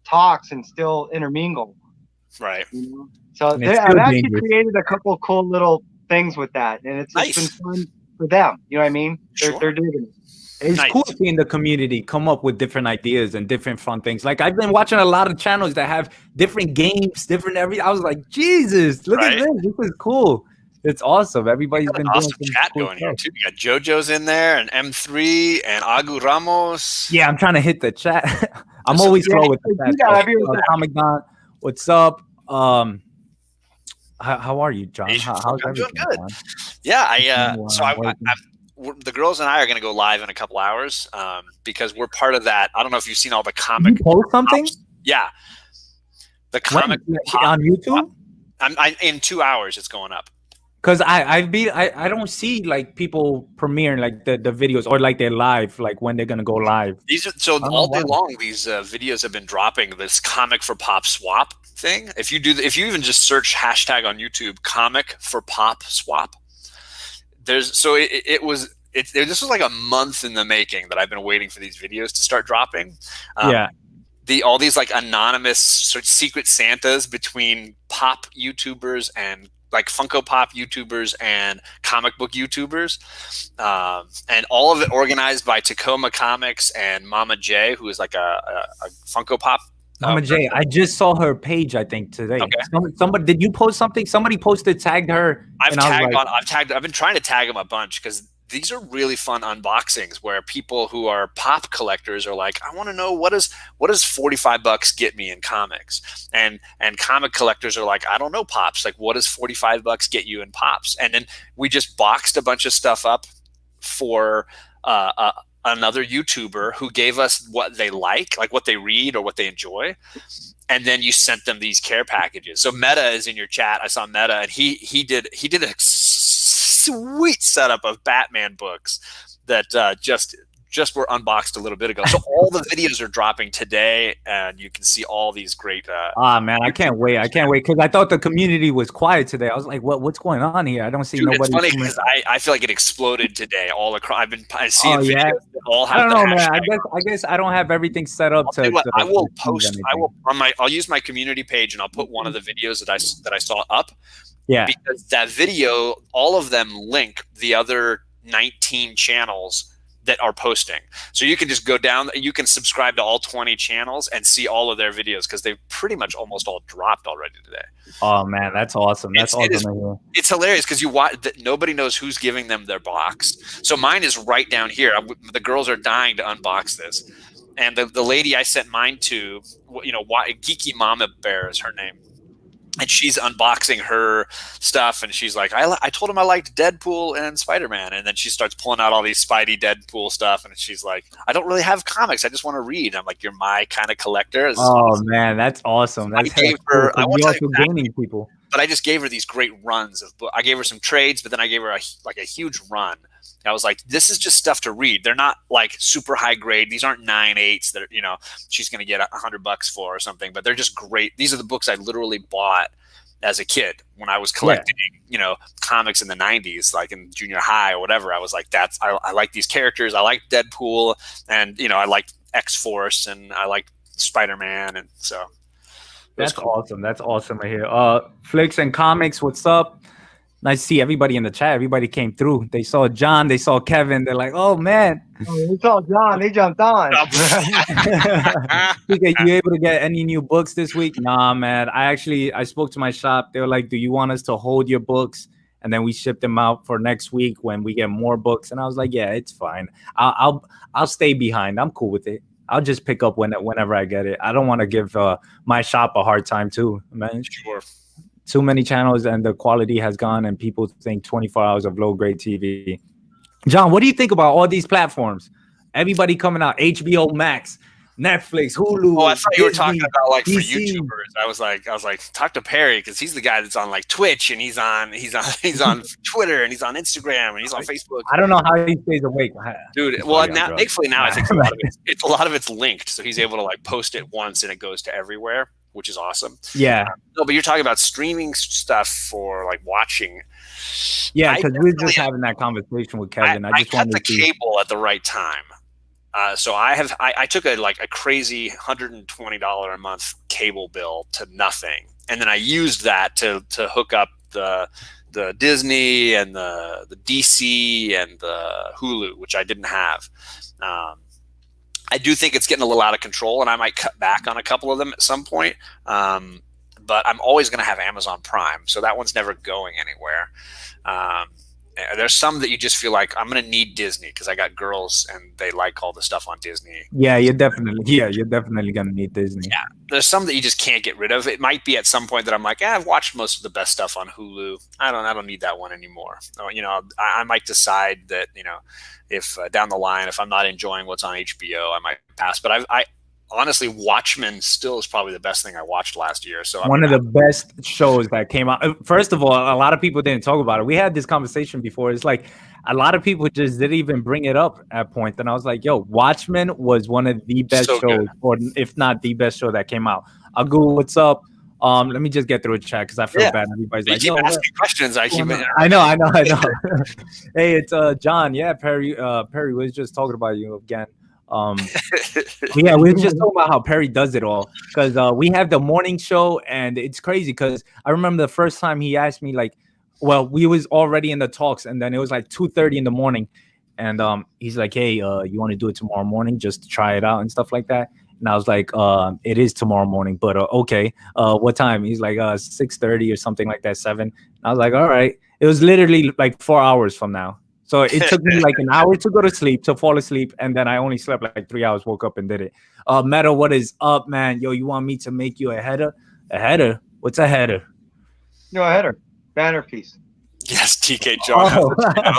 talks and still intermingle. Right. You know? So And it's I've still actually dangerous. created a couple of cool little things with that, and it's Nice. been fun for them. You know what I mean? Sure. They're doing it. It's Nice. cool seeing the community come up with different ideas and different fun things. Like, I've been watching a lot of channels that have different games, different everything. I was like, Jesus, look at this. This is cool. It's awesome. Everybody's been awesome doing some chat cool going here stuff. too. You got JoJo's in there and M3 and Agu Ramos. Yeah, I'm trying to hit the chat. I'm Just- always Yeah, slow with the you gotta be with chat. that. Comic Don, what's up? How are you, John? Asian How's folk, I'm everything, doing good. John? Yeah, Wow, so the girls and I are going to go live in a couple hours because we're part of that. I don't know if you've seen all the Did comic. you post something? Yeah. The comic on YouTube. In 2 hours, it's going up. Because I don't see like people premiering like the videos or like they're live, like when they're gonna go live. These are so all day long. These videos have been dropping. This comic for pop swap thing. If you even just search hashtag on YouTube, comic for pop swap. This was like a month in the making that I've been waiting for these videos to start dropping. All these like anonymous sort of secret Santas between pop YouTubers and like Funko Pop YouTubers and comic book YouTubers, and all of it organized by Tacoma Comics and Mama J, who is like a Funko Pop. Mama J, I just saw her page, I think, today. Okay. Somebody, did you post something? Somebody posted, tagged her. I've been trying to tag them a bunch because these are really fun unboxings where people who are pop collectors are like, I want to know what does $45 get me in comics, and comic collectors are like, I don't know, pops, like what does $45 get you in pops? And then we just boxed a bunch of stuff up for another YouTuber who gave us what they like what they read or what they enjoy, and then you sent them these care packages. So Meta is in your chat. I saw Meta, and he did a sweet setup of Batman books that just were unboxed a little bit ago. So all the videos are dropping today, and you can see all these great. Man, I can't wait! Because I thought the community was quiet today. I was like, what's going on here? I don't see nobody. It's funny because I feel like it exploded today all across. I've seen videos that all have. I don't know, man. I guess I don't have everything set up I will post. I'll use my community page, and I'll put one of the videos that I saw up. Yeah, because that video, all of them link the other 19 channels that are posting. So you can just go down, you can subscribe to all 20 channels and see all of their videos because they've pretty much almost all dropped already today. Oh man, that's awesome. That's awesome. It's hilarious because nobody knows who's giving them their box. So mine is right down here. The girls are dying to unbox this. And the lady I sent mine to, Geeky Mama Bear is her name. And she's unboxing her stuff, and she's like, I told him I liked Deadpool and Spider-Man. And then she starts pulling out all these Spidey Deadpool stuff, and she's like, I don't really have comics. I just want to read. I'm like, you're my kind of collector. Man, that's awesome. That's I want to gaining people. But I just gave her these great runs of books. I gave her some trades, but then I gave her a huge run. I was like, this is just stuff to read. They're not like super high grade. These aren't 9.8s that she's going to get $100 for or something, but they're just great. These are the books I literally bought as a kid when I was collecting, comics in the 90s, like in junior high or whatever. I was like, I like these characters. I like Deadpool, and I liked X-Force, and I liked Spider-Man, and so that's cool. Awesome. That's awesome right here. Flicks and Comics, what's up? Nice to see everybody in the chat. Everybody came through. They saw John. They saw Kevin. They're like, oh, man. They saw John. They jumped on. You able to get any new books this week? Nah, man. I spoke to my shop. They were like, do you want us to hold your books? And then we ship them out for next week when we get more books. And I was like, yeah, it's fine. I'll stay behind. I'm cool with it. I'll just pick up whenever I get it. I don't want to give my shop a hard time too, man. Sure. Too many channels and the quality has gone, and people think 24 hours of low grade TV. John, what do you think about all these platforms? Everybody coming out, HBO Max, Netflix, Hulu. Oh, I thought you were talking about like DC. For YouTubers. I was like, talk to Perry because he's the guy that's on like Twitch, and he's on Twitter, and he's on Instagram, and he's on Facebook. I don't know how he stays awake, dude. Well, thankfully now I think a lot of it's linked, so he's able to like post it once and it goes to everywhere, which is awesome. Yeah. No, but you're talking about streaming stuff for like watching. Yeah, because we were just having that conversation with Kevin. I just cut the cable at the right time. So I took a crazy $120 a month cable bill to nothing, and then I used that to hook up the Disney and the DC and the Hulu, which I didn't have. I do think it's getting a little out of control, and I might cut back on a couple of them at some point. But I'm always going to have Amazon Prime, so that one's never going anywhere. There's some that you just feel like I'm going to need Disney because I got girls and they like all the stuff on Disney. Yeah, you're definitely going to need Disney. Yeah, there's some that you just can't get rid of. It might be at some point that I'm like, I've watched most of the best stuff on Hulu. I don't need that one anymore. I might decide that if down the line, if I'm not enjoying what's on HBO, I might pass. But honestly, Watchmen still is probably the best thing I watched last year. So One of the best shows that came out. First of all, a lot of people didn't talk about it. We had this conversation before. It's like a lot of people just didn't even bring it up at point. And I was like, yo, Watchmen was one of the best So shows, good. or if not the best show that came out. I'll go, what's up? Let me just get through a chat because I feel Yeah. bad. Everybody's You like, keep yo, asking questions. I keep. I know. Hey, it's John. Yeah, Perry. Perry was just talking about you again. Yeah, we were just talking about how Perry does it all because we have the morning show, and it's crazy because I remember the first time he asked me, like, well, we was already in the talks, and then it was like 2:30 in the morning, and he's like, hey, you want to do it tomorrow morning just to try it out and stuff like that. And I was like, it is tomorrow morning, but okay. What time? He's like 6:30 or something like that, 7. And I was like, all right. It was literally like 4 hours from now. So it took me like an hour to go to sleep, to fall asleep, and then I only slept like 3 hours, woke up and did it. Meta, what is up, man? Yo, you want me to make you a header? A header? What's a header? No, a header. Banner piece. Yes, TK John. Oh. I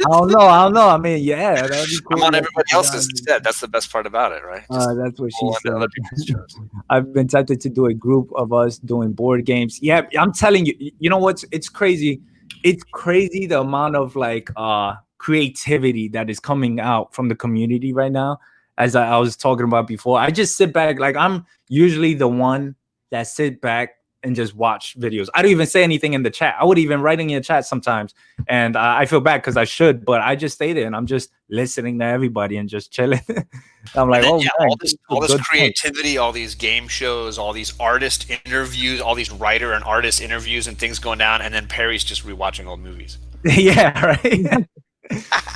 don't know. I mean, yeah, that'd be cool. I'm on everybody else's instead. That's the best part about it, right? That's what she said. I've been tempted to do a group of us doing board games. Yeah, I'm telling you, you know what's? It's crazy. It's crazy the amount of like creativity that is coming out from the community right now. As I was talking about before, I just sit back. Like I'm usually the one that sit back and just watch videos. I don't even say anything in the chat. I would even write in the chat sometimes, and I feel bad because I should, but I just stay there and I'm just listening to everybody and just chilling. I'm like, then, oh, yeah, man, all this creativity, all these game shows, all these artist interviews, all these writer and artist interviews and things going down, and then Perry's just rewatching old movies. Yeah, right.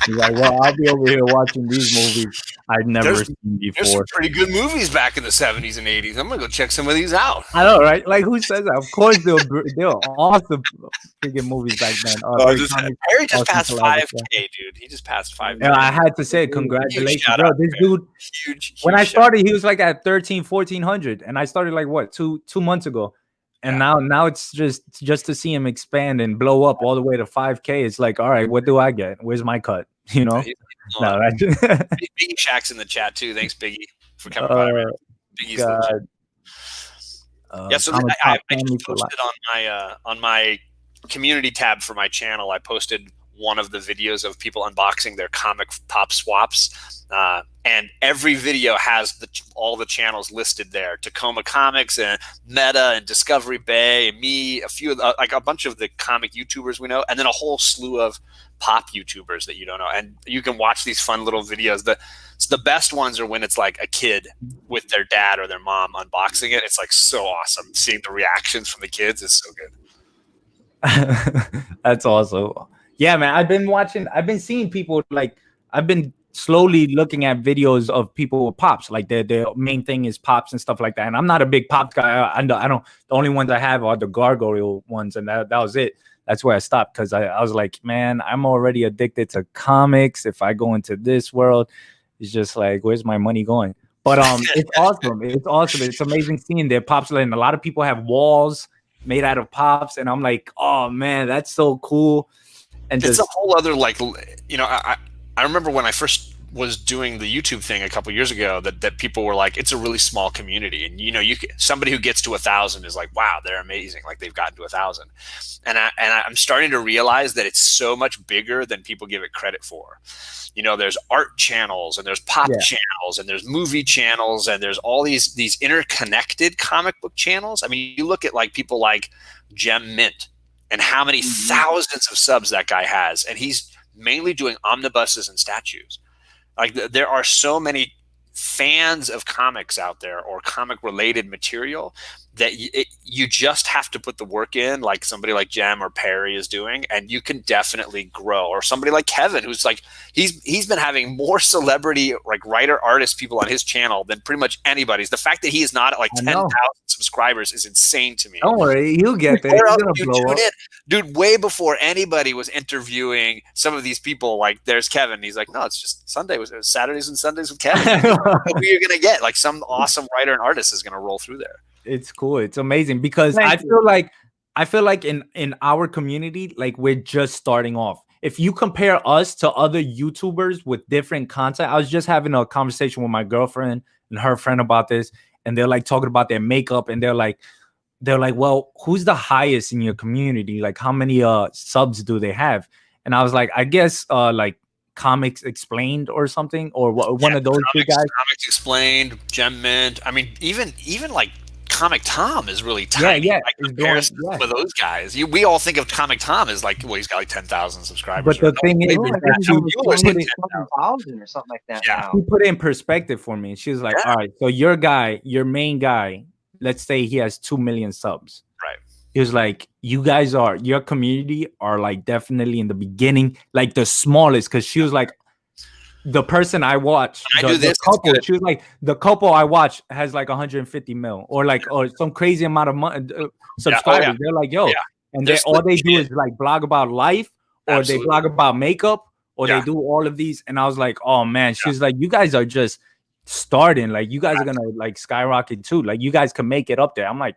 He's like, well, I'll be over here watching these movies I've never seen before. There's some pretty good movies back in the 70s and 80s. I'm gonna go check some of these out. I know, right? Like, who says that? Of course, they were awesome freaking movies back then. Perry just passed 5K, dude. He just passed 5K. Yeah, I had to say congratulations, bro. This dude, huge. When I started, he was like at 1,400, and I started like what, two months ago. And now it's just to see him expand and blow up all the way to 5K. It's like, all right, what do I get? Where's my cut? You know? No, right? Biggie Shack's in the chat too. Thanks, Biggie, for coming by. Biggie's yeah, so I just posted on my community tab for my channel. I posted one of the videos of people unboxing their comic pop swaps, and every video has all the channels listed there: Tacoma Comics and Meta and Discovery Bay and me, a few of like a bunch of the comic YouTubers we know, and then a whole slew of pop YouTubers that you don't know. And you can watch these fun little videos. The best ones are when it's like a kid with their dad or their mom unboxing it. It's like so awesome. Seeing the reactions from the kids is so good. That's awesome. Yeah, man. I've been seeing people like, I've been slowly looking at videos of people with pops. Like their main thing is pops and stuff like that. And I'm not a big pops guy. I don't. The only ones I have are the gargoyle ones, and that was it. That's where I stopped because I was like, man, I'm already addicted to comics. If I go into this world, it's just like, where's my money going? But it's awesome. It's awesome. It's amazing seeing their pops. And a lot of people have walls made out of pops, and I'm like, oh man, that's so cool. And it's a whole other, like, you know, I remember when I first was doing the YouTube thing a couple years ago that people were like, it's a really small community, and you know, somebody who gets to 1,000 is like, wow, they're amazing, like they've gotten to 1,000. And I'm starting to realize that it's so much bigger than people give it credit for. You know, there's art channels and there's pop channels and there's movie channels and there's all these interconnected comic book channels. I mean, you look at like people like Gem Mint and how many thousands of subs that guy has, and he's mainly doing omnibuses and statues. Like there are so many fans of comics out there or comic related material that you just have to put the work in, like somebody like Jem or Perry is doing, and you can definitely grow. Or somebody like Kevin, who's like, he's been having more celebrity, like writer, artist people on his channel than pretty much anybody's. The fact that he is not at like 10,000 subscribers is insane to me. Don't worry, he'll get there. Dude, way before anybody was interviewing some of these people, like there's Kevin. He's like, no, it's just Saturdays and Sundays with Kevin. Who you're gonna get? Like some awesome writer and artist is gonna roll through there. It's cool. It's amazing because I feel like in our community, like we're just starting off. If you compare us to other YouTubers with different content, I was just having a conversation with my girlfriend and her friend about this, and they're like talking about their makeup, and they're like, well, who's the highest in your community? Like, how many subs do they have? And I was like, I guess like Comics Explained or something, or one of those two guys. Comics Explained, Gem Mint. I mean, even like Comic Tom is really tiny. Yeah. Like comparison with those guys. We all think of Comic Tom as like, well, he's got like 10,000 subscribers. But the thing is, or something like that. Yeah. Now. She put it in perspective for me. She was like, all right, so your main guy, let's say he has 2 million subs. Right. He was like, your community are like definitely in the beginning, like the smallest. Cause she was like, the person I watch, the couple, she was like, the couple I watch has like 150 mil or some crazy amount of money, subscribers. They're like, yo, and all they do is like blog about life, or they blog about makeup, or they do all of these. And I was like, oh man, she was like, you guys are just starting, like you guys are gonna like skyrocket too, like you guys can make it up there. I'm like,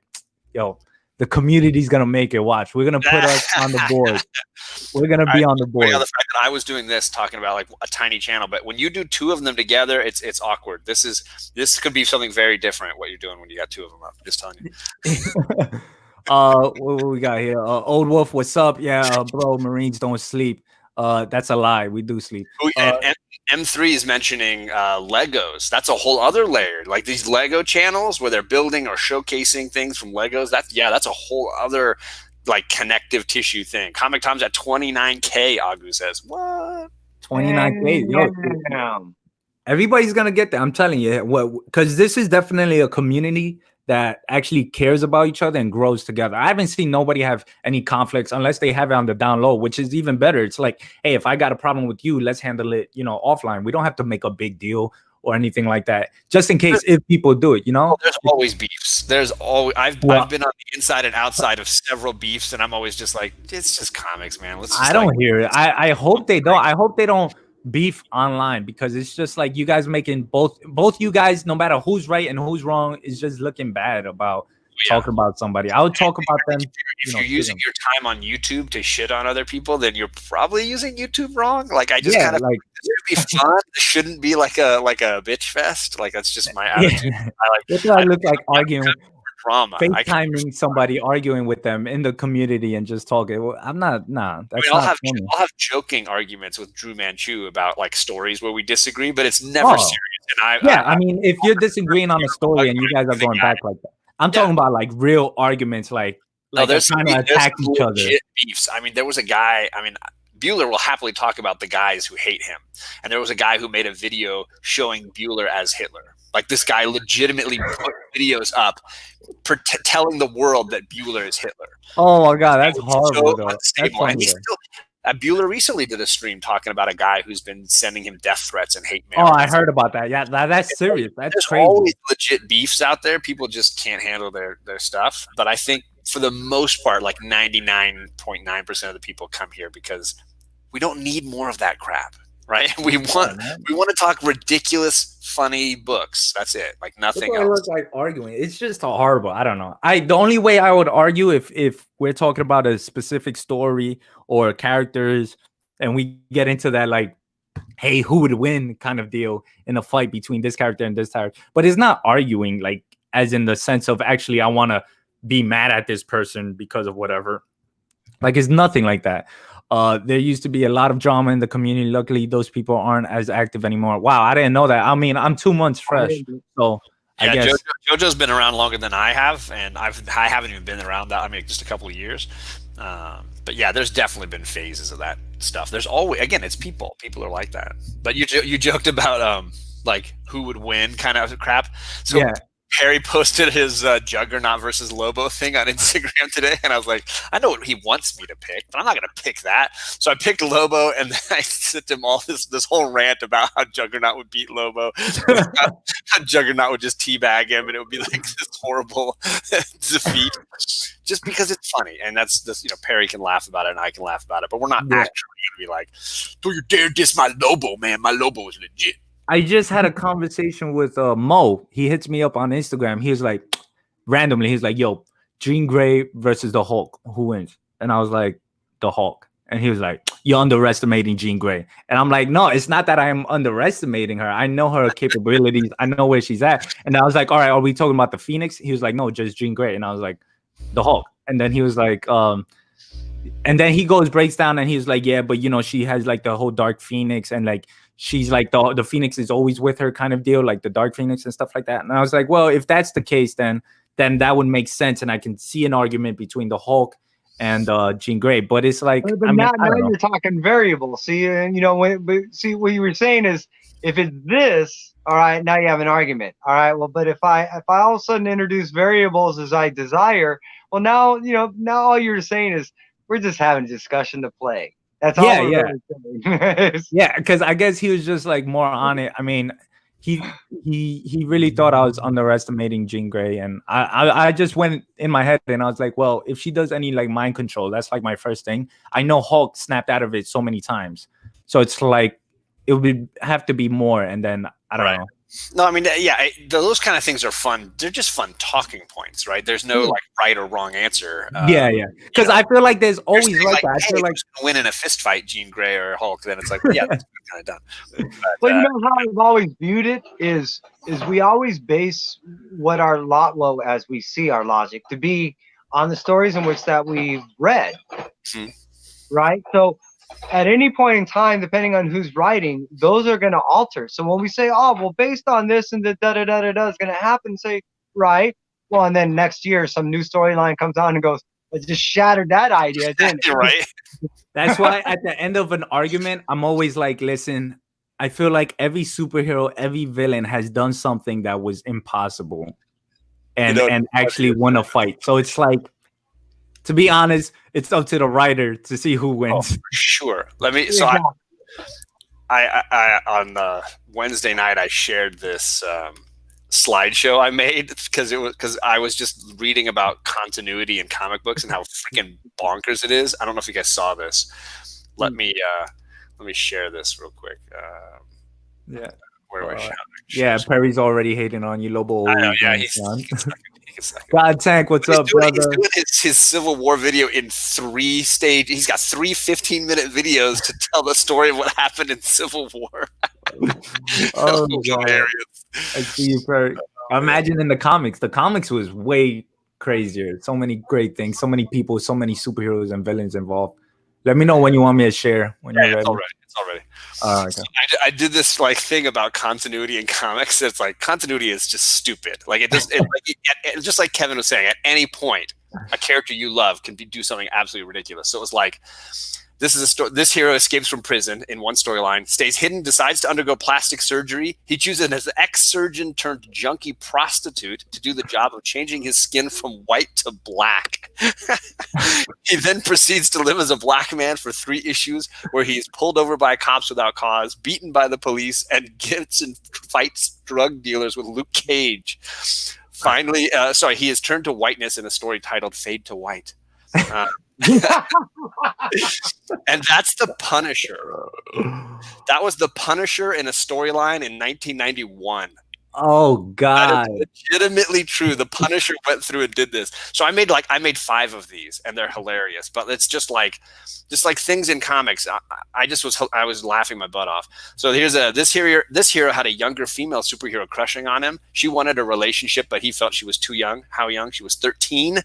yo, the community's gonna make it. Watch, we're gonna put us on the board. We're gonna be on the board. The fact that I was doing this, talking about like a tiny channel, but when you do two of them together, it's awkward. This could be something very different. What you're doing when you got two of them up, just telling you. What we got here? Old Wolf, what's up? Yeah, bro, Marines don't sleep. That's a lie. We do sleep. And M3 is mentioning Legos. That's a whole other layer. Like these Lego channels where they're building or showcasing things from Legos. That's a whole other like connective tissue thing. Comic Tom's at 29K. Agu says, what? 29K. Yo, everybody's gonna get there. I'm telling you, because this is definitely a community that actually cares about each other and grows together. I haven't seen nobody have any conflicts unless they have it on the down low, which is even better. It's like, hey, if I got a problem with you, let's handle it, offline. We don't have to make a big deal or anything like that, just in case if people do it, There's always beefs. I've been on the inside and outside of several beefs, and I'm always just like, it's just comics, man. I don't hear it. I hope they don't. I hope they don't beef online, because it's just like you guys making both you guys, no matter who's right and who's wrong, is just looking bad about talking about somebody. I would talk about them. If you're using your time on YouTube to shit on other people, then you're probably using YouTube wrong. Like I just kind of like, this would be fun. It shouldn't be like a bitch fest. Like that's just my attitude. I look like arguing. Drama. FaceTiming somebody, arguing with them in the community and just talking. Well, I'm not. Nah, that's I'll not have joking arguments with Drew Manchu about like stories where we disagree, but it's never serious. And I mean, if you're disagreeing on a story and you guys are going back like that, I'm talking about like real arguments, like they're trying to attack each other. Beefs. I mean, there was a guy. I mean, Bueller will happily talk about the guys who hate him, and there was a guy who made a video showing Bueller as Hitler. Like this guy legitimately put videos up telling the world that Bueller is Hitler. Oh my god, that's horrible. Though. That's and he's still, Bueller recently did a stream talking about a guy who's been sending him death threats and hate mail. Oh, I heard about that. Yeah, that's serious. That's There's crazy. always legit beefs out there. People just can't handle their stuff. But I think for the most part, like 99.9% of the people come here because we don't need more of that crap. Right? We want to talk ridiculous, funny books. That's it. Like nothing else. It looks like arguing. It's just horrible. I don't know. The only way I would argue if we're talking about a specific story or characters, and we get into that like, hey, who would win kind of deal in a fight between this character and this character. But it's not arguing like as in the sense of actually I want to be mad at this person because of whatever. Like it's nothing like that. There used to be a lot of drama in the community. Luckily, those people aren't as active anymore. Wow, I didn't know that. I mean, I'm 2 months fresh, so I guess JoJo's been around longer than I have, and I haven't even been around that. I mean, just a couple of years. But yeah, there's definitely been phases of that stuff. There's always, again, it's people. People are like that. But you joked about like who would win kind of crap. So yeah. Harry posted his Juggernaut versus Lobo thing on Instagram today, and I was like, I know what he wants me to pick, but I'm not going to pick that. So I picked Lobo, and then I sent him all this whole rant about how Juggernaut would beat Lobo, how Juggernaut would just teabag him, and it would be like this horrible defeat, just because it's funny. And that's this, Perry can laugh about it, and I can laugh about it, but we're not actually going to be like, don't you dare diss my Lobo, man. My Lobo is legit. I just had a conversation with Mo. He hits me up on Instagram. He was like, randomly, he's like, yo, Jean Grey versus the Hulk. Who wins? And I was like, the Hulk. And he was like, "You're underestimating Jean Grey." And I'm like, "No, it's not that I'm underestimating her. I know her capabilities. I know where she's at." And I was like, "All right, are we talking about the Phoenix?" He was like, "No, just Jean Grey." And I was like, "The Hulk." And then he was like, and then he breaks down, and he's like, "Yeah, but you know, she has like the whole Dark Phoenix, and like she's like the Phoenix is always with her kind of deal, like the Dark Phoenix and stuff like that." And I was like, "Well, if that's the case, then that would make sense, and I can see an argument between the Hulk and Jean Grey." But it's like, But I mean, now, I don't know. you're talking variables. See, and you know, see what you were saying is, if it's this, all right, now you have an argument. All right, well, but if I all of a sudden introduce variables as I desire, well, now you know, now all you're saying is we're just having a discussion to play. That's all we're really saying. Yeah, because I guess he was just like more on it. I mean, he really thought I was underestimating Jean Grey, and I just went in my head and I was like, well, if she does any like mind control, that's like my first thing. I know Hulk snapped out of it so many times, so it's like it would have to be more. And then I don't know. No, I mean, yeah, those kind of things are fun. They're just fun talking points, right? There's no like right or wrong answer. Yeah. Because I feel like there's always like that. I Hey, feel like win in a fist fight, Jean Grey or Hulk. Then it's like, yeah, that's kind of done. But, well, you know how I've always viewed it is we always base what our as we see our logic to be on the stories in which that we've read, right? So at any point in time, depending on who's writing, those are going to alter. So when we say, oh, well, based on this and the da-da-da-da-da is going to happen, say, right. Well, and then next year, some new storyline comes on and goes, it just shattered that idea, didn't it? Right. That's why at the end of an argument, I'm always like, listen, I feel like every superhero, every villain has done something that was impossible and actually won a fight. So it's like, to be honest, it's up to the writer to see who wins. Oh, for sure. Let me. So I on Wednesday night I shared this slideshow I made because I was just reading about continuity in comic books and how freaking bonkers it is. I don't know if you guys saw this. Let me share this real quick. Yeah. Where do I shout? Yeah, Perry's already hating on you, Lobo. I know, yeah, he's God Tank, what's up, brother? He's doing his Civil War video in 3 stages. He's got 3 15-minute videos to tell the story of what happened in Civil War. Oh, God. I see you, Perry. Imagine in the comics. The comics was way crazier. So many great things, so many people, so many superheroes and villains involved. Let me know when you want me to share. When you're ready. It's all right. It's all ready. Okay. So I did this like thing about continuity in comics. It's like continuity is just stupid. Like it just just like Kevin was saying. At any point, a character you love can do something absolutely ridiculous. So it was like, this is a story. This hero escapes from prison in one storyline, stays hidden, decides to undergo plastic surgery. He chooses an ex-surgeon turned junkie prostitute to do the job of changing his skin from white to black. He then proceeds to live as a black man for 3 issues, where he's pulled over by cops without cause, beaten by the police, and gets and fights drug dealers with Luke Cage. Finally, he is turned to whiteness in a story titled "Fade to White." And that's the Punisher. That was the Punisher in a storyline in 1991. Oh God, that is legitimately true. The Punisher went through and did this. So I made 5 of these, and they're hilarious. But it's just like things in comics. I was laughing my butt off. So here's this hero had a younger female superhero crushing on him. She wanted a relationship, but he felt she was too young. How young? She was 13.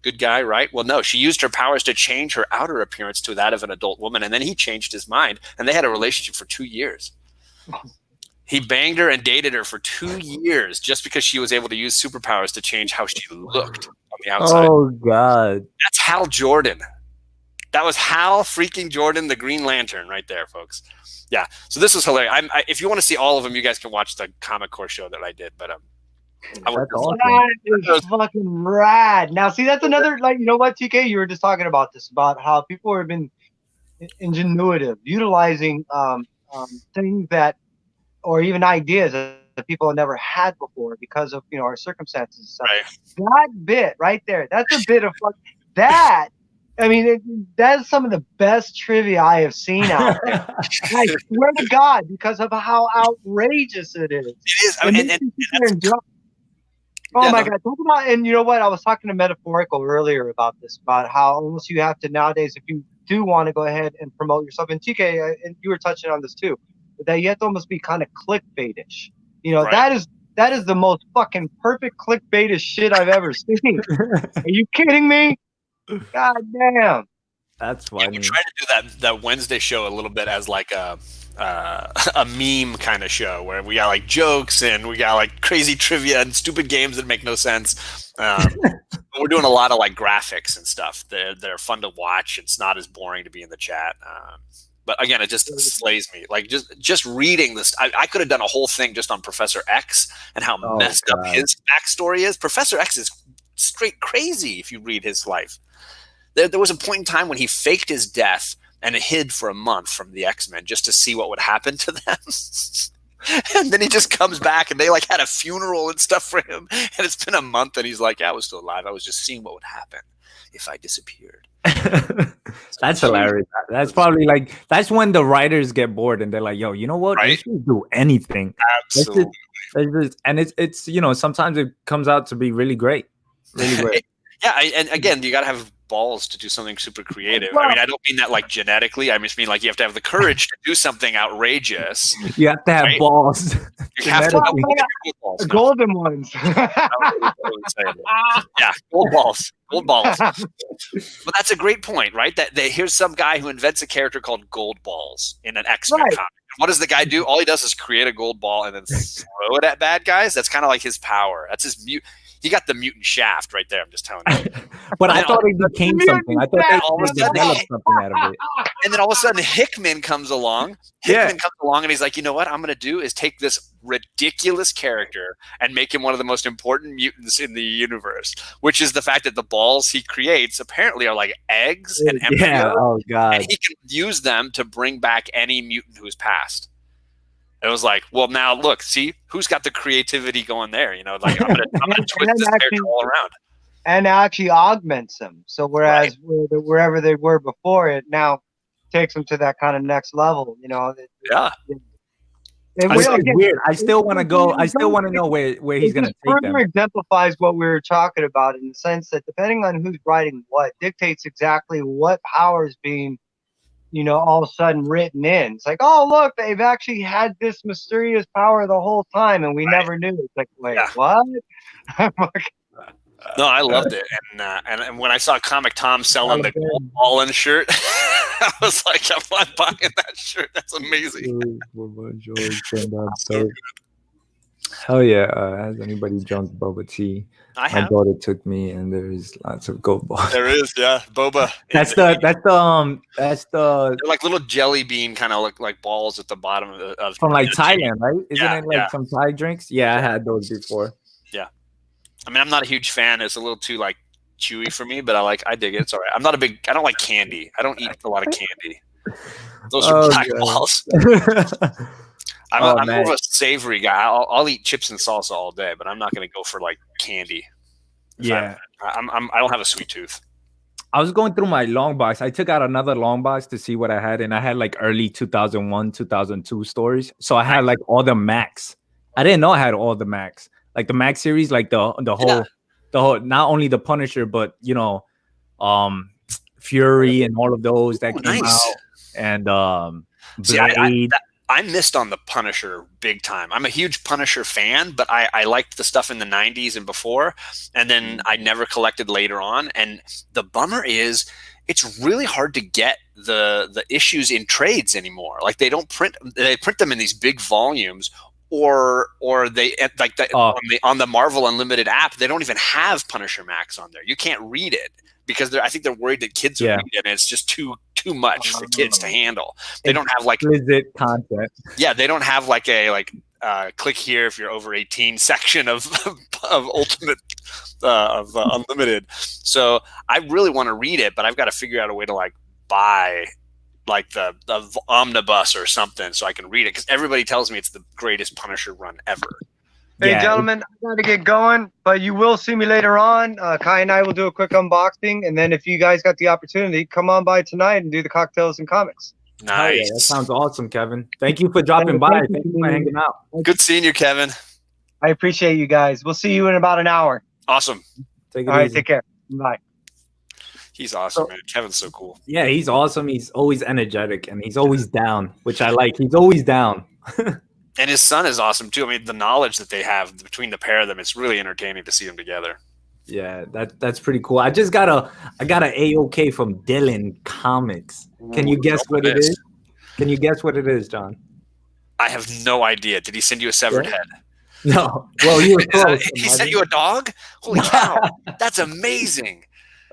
Good guy, right? Well, no, she used her powers to change her outer appearance to that of an adult woman, and then he changed his mind, and they had a relationship for 2 years. He banged her and dated her for 2 years just because she was able to use superpowers to change how she looked on the outside. Oh God, that's Hal Jordan. That was Hal freaking Jordan, the Green Lantern, right there, folks. Yeah. So this was hilarious. If you want to see all of them, you guys can watch the Comic Core show that I did. But that's awesome. That is fucking rad. Now, see, that's another, like, you know what, TK, you were just talking about this, about how people have been ingenuitive, utilizing things that, or even ideas that people have never had before because of, our circumstances. So right. That bit right there, that's a bit of that. I mean, that's some of the best trivia I have seen out there. I swear to God, because of how outrageous it is. It is. I mean, Oh Yeah, my no. God. Talk about, and you know what? I was talking to Metaphorical earlier about this, about how almost you have to nowadays, if you do want to go ahead and promote yourself, and TK, and you were touching on this too, that you have to almost be kind of clickbaitish. You know, Right. that is the most fucking perfect clickbaitish shit I've ever seen. Are you kidding me? God damn. That's Yeah, we funny. try to do that Wednesday show a little bit as like a meme kind of show where we got like jokes and we got like crazy trivia and stupid games that make no sense. We're doing a lot of like graphics and stuff. They're fun to watch. It's not as boring to be in the chat. But again, it just slays me. Like just reading this, I could have done a whole thing just on Professor X and how Oh, messed up God. his backstory is. Professor X is straight crazy if you read his life. There was a point in time when he faked his death and hid for a month from the X-Men just to see what would happen to them. And then he just comes back and they like had a funeral and stuff for him. And it's been a month and he's like, yeah, I was still alive. I was just seeing what would happen if I disappeared. That's hilarious. That's probably like, that's when the writers get bored and they're like, yo, you know what? Right? Let's just do anything. Absolutely. And it's, you know, sometimes it comes out to be really great. Really great. Yeah, and again, you got to have balls to do something super creative. I mean, I don't mean that like genetically. I just mean like you have to have the courage to do something outrageous. You have to have Right? balls. You have to Genetically. have balls. No, Golden ones. I wouldn't say that. Yeah, gold balls. Gold balls. But that's a great point, right? Here's some guy who invents a character called Gold Balls in an X-Men Right. comic. What does the guy do? All he does is create a gold ball and then throw it at bad guys. That's kind of like his power. That's his he got the mutant shaft right there. I'm just telling you. But I thought it became something. I thought they all of a sudden- developed something out of it. And then all of a sudden Hickman comes along. Hickman comes along and he's like, you know what I'm going to do is take this ridiculous character and make him one of the most important mutants in the universe, which is the fact that the balls he creates apparently are like eggs and embryos. Yeah. Oh God. And he can use them to bring back any mutant who is passed. It was like, well, now look, see who's got the creativity going there. You know, like I'm gonna twist this character all around. And actually augments them. So whereas wherever they were before, it now takes them to that kind of next level. You know. Yeah. It's weird. I still want to go. I still want to know where he's going to take them. Further exemplifies what we were talking about in the sense that depending on who's writing what dictates exactly what power is being, you know, all of a sudden written in. It's like, oh, look, they've actually had this mysterious power the whole time and we never knew. It's like, wait, what? No, I loved it. And when I saw Comic Tom selling the Gold Ballin shirt, I was like, I'm buying that shirt. That's amazing. Hell yeah. Has anybody drunk boba tea? I have. My daughter took me and there's lots of gold balls. There is, yeah. Boba. That's the They're like little jelly bean kind of look like balls at the bottom of from like Thailand, right? Isn't Yeah, it like some Thai drinks? Yeah, I had those before. Yeah. I mean, I'm not a huge fan. It's a little too like chewy for me, but I dig it. It's all right. I don't like candy. I don't eat a lot of candy. Those are black balls. I'm more of a savory guy. I'll eat chips and salsa all day, but I'm not going to go for like candy. Yeah. I don't have a sweet tooth. I was going through my long box. I took out another long box to see what I had, and I had like early 2001, 2002 stories. So I had like all the Max. I didn't know I had all the Max. Like the Max series, like the whole, not only the Punisher, but you know, Fury and all of those that came out, and Blade. I missed on the Punisher big time. I'm a huge Punisher fan, but I liked the stuff in the 90s and before, and then I never collected later on. And the bummer is it's really hard to get the issues in trades anymore. Like they print them in these big volumes, or they like on the Marvel Unlimited app, they don't even have Punisher Max on there. You can't read it because I think they're worried that kids will read it and it's just too much for kids to handle. They don't have like explicit content. Yeah, they don't have like a click here if you're over 18 section of Ultimate of Unlimited. So I really want to read it, but I've got to figure out a way to like buy like the omnibus or something so I can read it, because everybody tells me it's the greatest Punisher run ever. Hey, gentlemen, I got to get going, but you will see me later on. Kai and I will do a quick unboxing, and then if you guys got the opportunity, come on by tonight and do the cocktails and comics. Nice. Yeah, that sounds awesome, Kevin. Thank you for dropping by. Thank you for hanging out. Good seeing you, Kevin. I appreciate you guys. We'll see you in about an hour. Awesome. Take it All right, easy. take care. Bye. He's awesome, So- man. Kevin's so cool. Yeah, he's awesome. He's always energetic and he's always down, which I like. He's always down. And his son is awesome too. I mean, the knowledge that they have between the pair of them, it's really entertaining to see them together. Yeah, that's pretty cool. I got a AOK from Dylan Comics. Can you guess what it is? Can you guess what it is, John? I have no idea. Did he send you a severed Yeah. head? No. Well, you were close. He sent you a dog? Holy cow. That's amazing.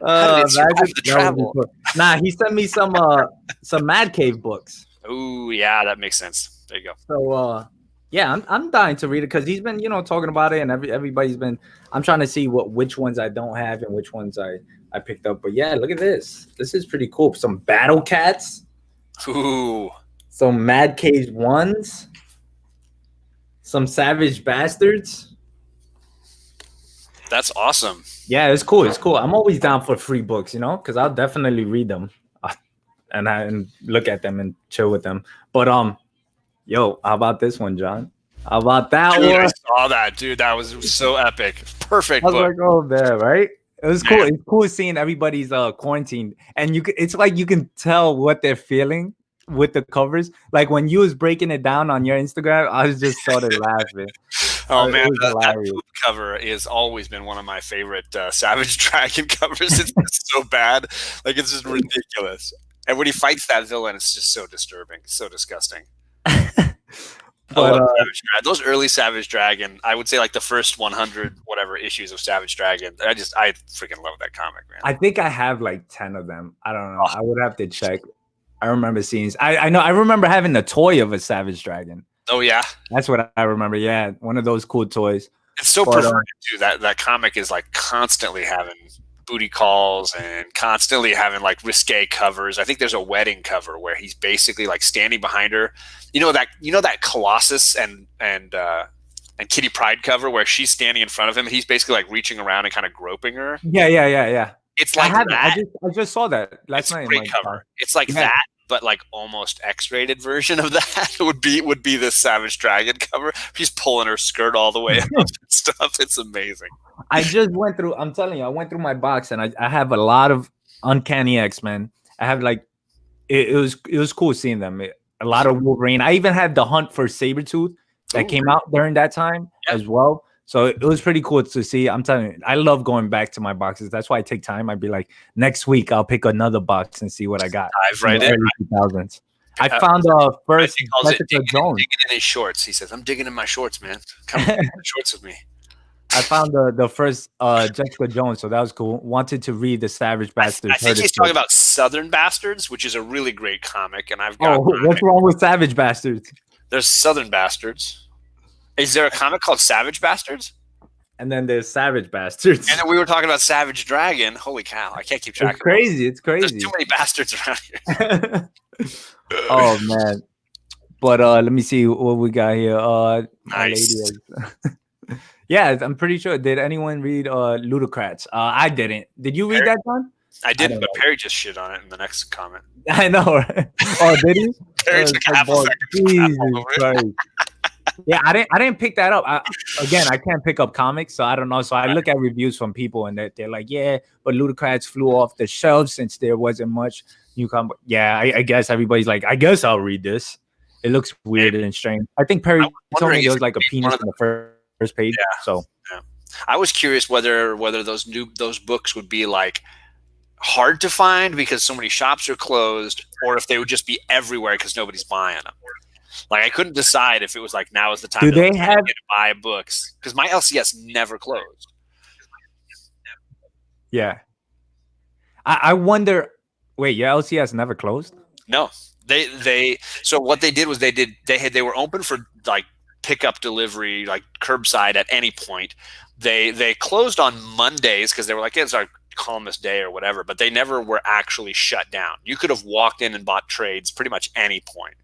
How did it survive imagine- the that would be travel? cool. Nah, he sent me some Mad Cave books. Ooh, yeah, that makes sense. There you go. So yeah, I'm dying to read it because he's been talking about it and everybody's been. I'm trying to see which ones I don't have and which ones I picked up. But yeah, look at this. This is pretty cool. Some Battle Cats, Ooh. some Mad Cave ones, some Savage Bastards. That's awesome. Yeah, it's cool. It's cool. I'm always down for free books, because I'll definitely read them and look at them and chill with them. But yo, how about this one, John? How about that Dude, one? I saw that. Dude, that was so epic. Perfect I was book. like, oh man, right? It was cool. Yeah. It's cool seeing everybody's quarantine, and it's like you can tell what they're feeling with the covers. Like when you was breaking it down on your Instagram, I was just started laughing. Oh It man, was that hilarious. poop cover has always been one of my favorite Savage Dragon covers. It's just so bad, like it's just ridiculous. And when he fights that villain, it's just so disturbing, so disgusting. I But love Savage Dragon. Those early Savage Dragon, I would say like the first 100 whatever issues of Savage Dragon. I freaking love that comic, man. I think I have like 10 of them. I don't know. I would have to check. I remember seeing. I know. I remember having the toy of a Savage Dragon. Oh yeah, That's what I remember. Yeah, one of those cool toys. it's so But, perverted too. That comic is like constantly having booty calls and constantly having like risque covers. I think there's a wedding cover where he's basically like standing behind her. You know that Colossus and Kitty Pryde cover where she's standing in front of him and he's basically like reaching around and kind of groping her. Yeah. It's I like have. that. I just saw that last It's a night. in great my cover. car. It's like Yeah. that, but like almost X-rated version of that would be the Savage Dragon cover. She's pulling her skirt all the way up and stuff. It's amazing. I just went through. I'm telling you, I went through my box and I have a lot of Uncanny X-Men. I have like it was cool seeing them. A lot of Wolverine. I even had the Hunt for Sabretooth that Ooh. came out during that time as well. So it was pretty cool to see. I'm telling you, I love going back to my boxes. That's why I take time. I'd be like, next week I'll pick another box and see what I got. Dive right the in. early 2000s. I found the first He calls it Jessica digging, Jones. digging in his shorts. He says, "I'm digging in my shorts, man. Come in the shorts with me." I found the first Jessica Jones, so that was cool. Wanted to read the Savage Bastards. I think heard he's it's talking good. about Southern Bastards, which is a really great comic, and I've got. Oh, what's wrong with Savage Bastards? There's Southern Bastards. Is there a comic called Savage Bastards? And then there's Savage Bastards. And then we were talking about Savage Dragon. Holy cow! I can't keep track. It's crazy. It's of it. There's crazy. too many bastards around here. Oh man. But let me see what we got here. My Nice. lady is- yeah, I'm pretty sure. Did anyone read Ludocrats? I didn't. Did you read that one? I didn't, don't but know. Perry just shit on it in the next comment. I know. Right? Oh, did he? Perry Oh, took it's half a like, second. Jesus all over it. Christ. Yeah, I didn't pick that up. I can't pick up comics, so I don't know. So I look at reviews from people, and they're like, "Yeah, but Ludocrats flew off the shelves since there wasn't much new comic." Yeah, I guess everybody's like, "I guess I'll read this." It looks weird and strange. I think Perry I'm told wondering me there if was like a it'd be one penis of on the first page. Yeah. So I was curious whether those books would be like hard to find because so many shops are closed, or if they would just be everywhere because nobody's buying them. Like I couldn't decide if it was like now is the time Do to they like, have- get to buy books because my LCS never closed. yeah, I wonder. Wait, your LCS never closed? No, they so what they did was they were open for like pickup delivery, like curbside at any point. They closed on Mondays because they were like, it's our calmest day or whatever, but they never were actually shut down. You could have walked in and bought trades pretty much any point.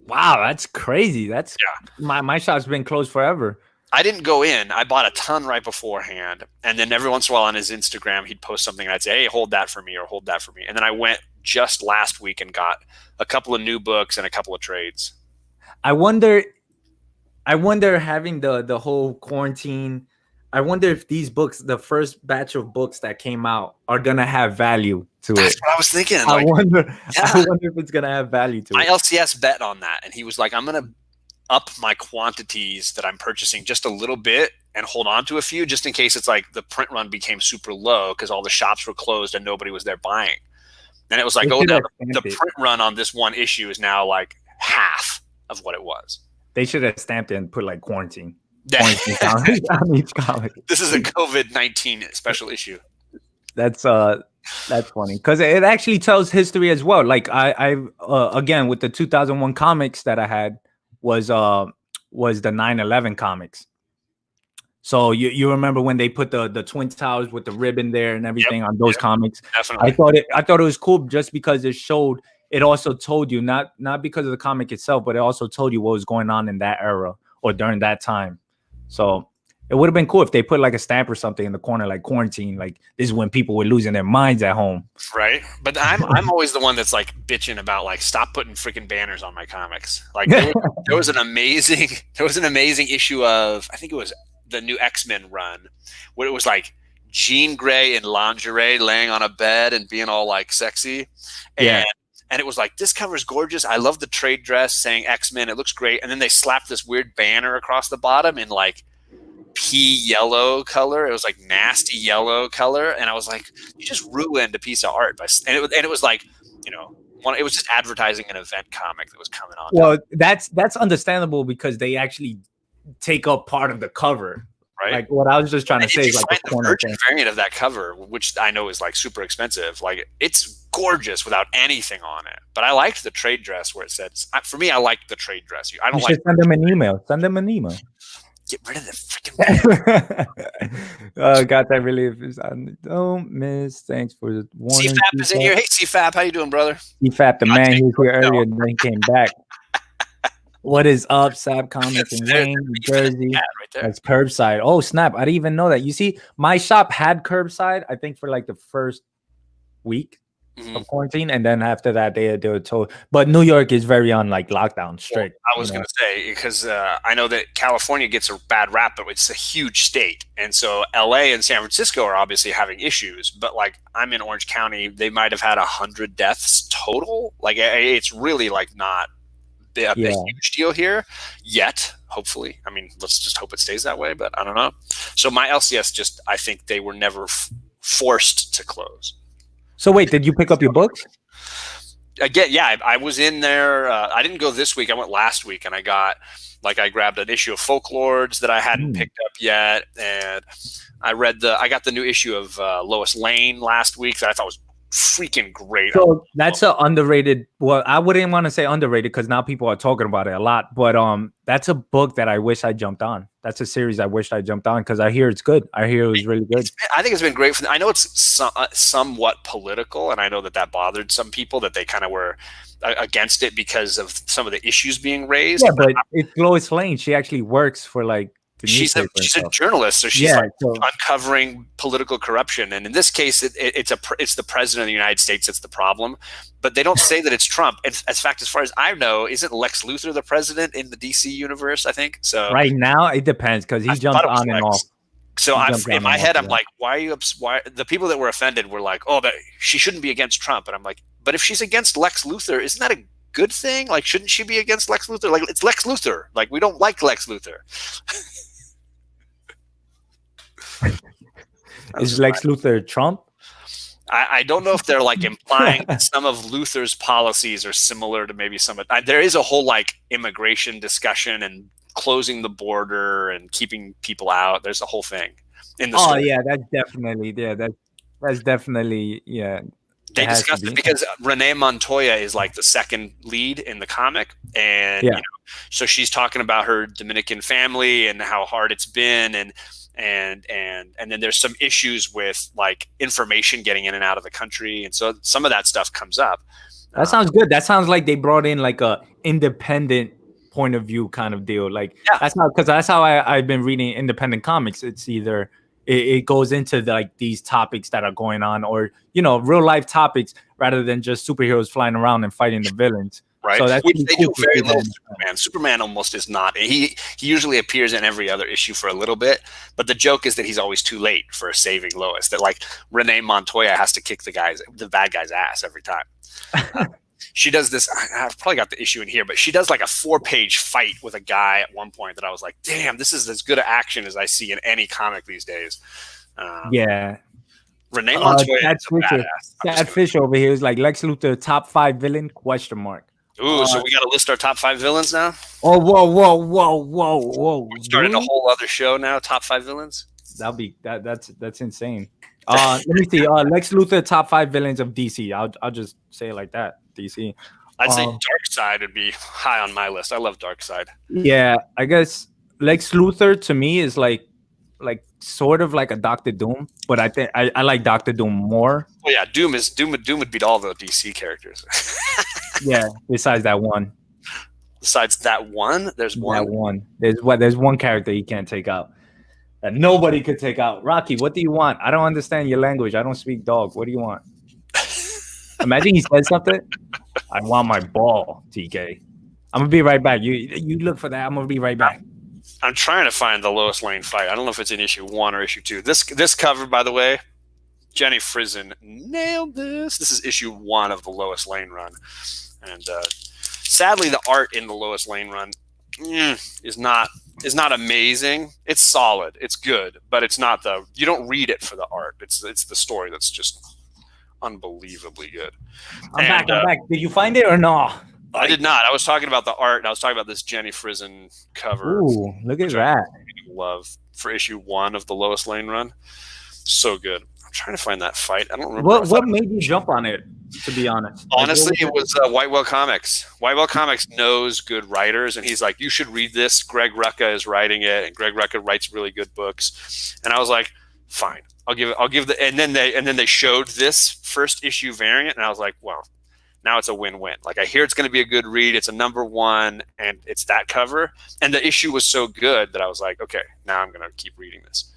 Wow, that's crazy. That's my shop's been closed forever. I didn't go in. I bought a ton right beforehand. And then every once in a while on his Instagram, he'd post something and I'd say, hey, hold that for me or hold that for me. And then I went just last week and got a couple of new books and a couple of trades. I wonder I wonder, having the whole quarantine, I wonder if these books, the first batch of books that came out, are gonna have value to That's it. what I was thinking. I Like, wonder. yeah. I wonder if it's gonna have value to my it. LCS bet on that, and he was like, "I'm gonna up my quantities that I'm purchasing just a little bit and hold on to a few just in case it's like the print run became super low because all the shops were closed and nobody was there buying." And it was like, They oh, should now have the stamped it. print run on this one issue is now like half of what it was. They should have stamped it and put like quarantine. Yeah. Quarantine on each comic. This is a COVID-19 special issue. That's funny because it actually tells history as well. Like I again, with the 2001 comics that I had was the 9/11 comics. So you remember when they put the Twin Towers with the ribbon there and everything on those comics? Definitely. I thought it was cool just because it showed. It also told you, not because of the comic itself, but it also told you what was going on in that era or during that time. So it would have been cool if they put like a stamp or something in the corner, like quarantine. Like, this is when people were losing their minds at home. Right. But I'm always the one that's like bitching about like, stop putting freaking banners on my comics. Like there was an amazing issue of, I think it was the new X-Men run, where it was like Jean Grey in lingerie laying on a bed and being all like sexy. And it was like, this cover's gorgeous. I love the trade dress saying X-Men. It looks great. And then they slapped this weird banner across the bottom in like pea yellow color. It was like nasty yellow color. And I was like, you just ruined a piece of art. And it was like, you know, it was just advertising an event comic that was coming on. Well, that's understandable because they actually take up part of the cover. Right. Like, what I was just trying to say is like the corner thing. Variant of that cover, which I know is like super expensive. Like, it's gorgeous without anything on it. But I liked the trade dress where it said, for me, I liked the trade dress. I don't like. Send them an email. Send them an email. Get rid of the freaking. Got that relief. Don't miss. Thanks for the warning. CFAP is in here. Hey, CFAP, how you doing, brother? CFAP, the man who was here earlier and then came back. What is up, Sap Comics in Wayne, New Jersey? Right there. That's curbside. Oh, snap. I didn't even know that. You see, my shop had curbside, I think, for like the first week of quarantine. And then after that, they were told. But New York is very on like lockdown, strict. Well, I was going to say, because I know that California gets a bad rap, but it's a huge state. And so LA and San Francisco are obviously having issues. But like, I'm in Orange County. They might have had 100 deaths total. Like, it's really like not a huge deal here yet, hopefully. I mean, let's just hope it stays that way, but I don't know. So my LCS I think they were never forced to close. So wait, did you pick up your books? Again, yeah, I was in there. I didn't go this week. I went last week, and I grabbed an issue of Folklords that I hadn't picked up yet, and I got the new issue of Lois Lane last week that I thought was freaking great. So that's an underrated. Well, I wouldn't want to say underrated because now people are talking about it a lot. But that's a book that I wish I jumped on. That's a series I wish I jumped on because I hear it's good. I hear it was really good. I think it's been great. I know it's somewhat political, and I know that bothered some people that they kind of were against it because of some of the issues being raised. Yeah, but it's Lois Lane. She actually works for like. She's a journalist, so she's uncovering political corruption, and in this case, it's the president of the United States that's the problem. But they don't say that it's Trump. In fact, as far as I know, isn't Lex Luthor the president in the DC universe? I think so. Right now, it depends because he jumps on and off. So in my head, I'm like, why are you? Why the people that were offended were like, oh, that she shouldn't be against Trump, and I'm like, but if she's against Lex Luthor, isn't that a good thing? Like, shouldn't she be against Lex Luthor? Like, it's Lex Luthor. Like, we don't like Lex Luthor. Is Lex Luthor Trump? I don't know if they're like implying that some of Luthor's policies are similar to maybe some of. There is a whole like immigration discussion and closing the border and keeping people out. There's a whole thing in the story. Yeah, that's definitely They discussed it because Renee Montoya is like the second lead in the comic, and you know, so she's talking about her Dominican family and how hard it's been, and then there's some issues with like information getting in and out of the country, and so some of that stuff comes up. That sounds good. That sounds like they brought in like a independent point of view kind of deal. Like that's how I've been reading independent comics. It's either it goes into like these topics that are going on, or real life topics rather than just superheroes flying around and fighting the villains. right? So that's Which pretty they cool do for very little. Superman. Superman almost is not. He usually appears in every other issue for a little bit, but the joke is that he's always too late for saving Lois. That like Renee Montoya has to kick the bad guy's ass every time. She does this. I've probably got the issue in here, but she does like a 4-page fight with a guy at one point that I was like, damn, this is as good an action as I see in any comic these days. Yeah. Renee Montoya Chad is a badass. Chad Fisher over here is like Lex Luthor top 5 villain ? Ooh, so we got to list our top 5 villains now? Oh, whoa. We started a whole other show now, top 5 villains? That's insane. Let me see. Lex Luthor top 5 villains of DC. I'll just say it like that. DC. I'd say Darkseid would be high on my list. I love Darkseid. Yeah, I guess Lex Luthor to me is like sort of like a Doctor Doom, but I think I like Doctor Doom more. Well, yeah, Doom would beat all the DC characters. Yeah, besides that one. Besides that one, there's one. That one. There's one character you can't take out that nobody could take out. Rocky, what do you want? I don't understand your language. I don't speak dog. What do you want? Imagine he said something. I want my ball, TK. I'm gonna be right back. You look for that. I'm gonna be right back. I'm trying to find the Lois Lane fight. I don't know if it's in issue 1 or issue 2. This cover, by the way, Jenny Frison nailed this. This is issue 1 of the Lois Lane run, and sadly, the art in the Lois Lane run is not amazing. It's solid. It's good, but it's not you don't read it for the art. It's the story that's just unbelievably good. I'm back. Did you find it or no? I did not. I was talking about the art, and I was talking about this Jenny Frison cover. Ooh, look at that. I love for issue 1 of the Lois Lane run. So good. I'm trying to find that fight. I don't remember. What made you jump on it, to be honest? Honestly, it was Whitewell Comics. Whitewell Comics knows good writers, and he's like, you should read this. Greg Rucka is writing it, and Greg Rucka writes really good books. And I was like, fine. I'll give and then they showed this first issue variant, and I was like, well, now it's a win-win. Like I hear it's going to be a good read. It's a number 1, and it's that cover. And the issue was so good that I was like, okay, now I'm going to keep reading this.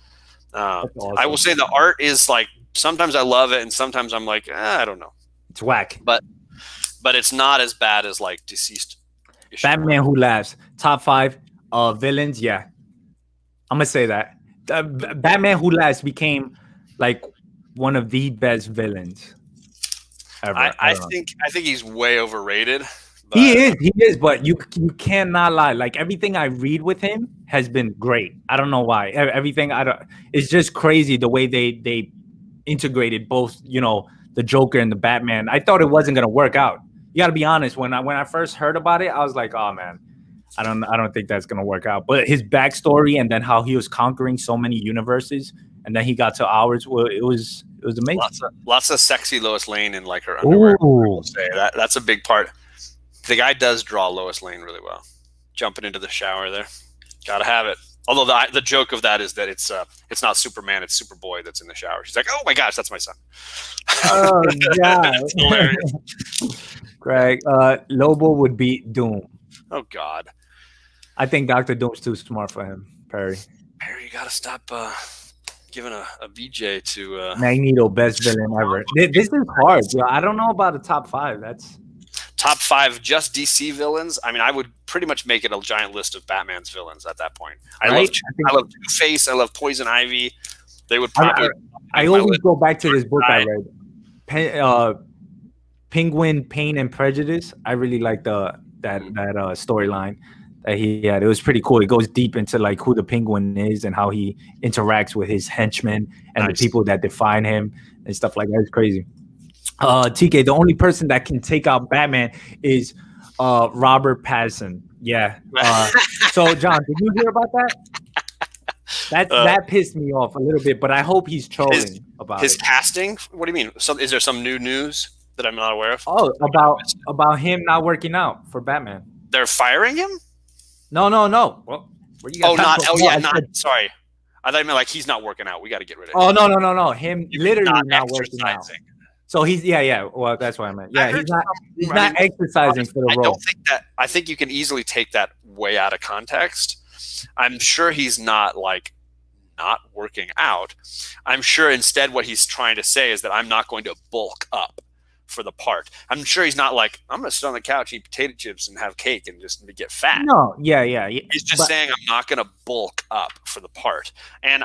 Awesome. I will say the art is like sometimes I love it, and sometimes I'm like, I don't know. It's whack. But it's not as bad as like Deceased. Batman Who Laughs. Top 5 villains. Yeah, I'm gonna say that. Batman Who Laughs became like one of the best villains ever. I think he's way overrated. He is, but you cannot lie. Like everything I read with him has been great. I don't know why. Everything it's just crazy the way they integrated both, the Joker and the Batman. I thought it wasn't gonna work out. You gotta be honest. When I first heard about it, I was like, oh man, I don't think that's gonna work out. But his backstory and then how he was conquering so many universes, and then he got to ours. Well, it was amazing. Lots of sexy Lois Lane in like her underwear. Ooh. That's a big part. The guy does draw Lois Lane really well. Jumping into the shower there, gotta have it. Although the joke of that is that it's not Superman, it's Superboy that's in the shower. She's like, oh my gosh, that's my son. Oh yeah, it's hilarious. Greg, Lobo would beat Doom. Oh God, I think Dr. Doom's too smart for him. Perry, you gotta stop giving a BJ to Magneto, best villain ever. This is hard. Yo. I don't know about the top 5. That's top 5 just DC villains. I mean, I would pretty much make it a giant list of Batman's villains at that point. I love Two-Face. I love Poison Ivy. They would probably. I always go back to this book I read, Penguin, Pain and Prejudice. I really like that storyline that he had. It was pretty cool. It goes deep into like who the Penguin is and how he interacts with his henchmen and the people that define him and stuff like that. It's crazy. TK, the only person that can take out Batman is Robert Pattinson. Yeah. So, John, did you hear about that? That pissed me off a little bit, but I hope he's trolling about his casting. What do you mean? Is there some new news that I'm not aware of? Oh, about him not working out for Batman. They're firing him? No. Well, where you sorry. I thought you meant like he's not working out. We got to get rid of him. Oh no. Him literally not working out. So he's Well, that's what I meant. Yeah, he's not exercising for the role. I think you can easily take that way out of context. I'm sure he's not like not working out. I'm sure instead what he's trying to say is that I'm not going to bulk up for the part. I'm sure he's not like, I'm going to sit on the couch, eat potato chips, and have cake and just get fat. No, yeah. He's just saying, I'm not going to bulk up for the part. And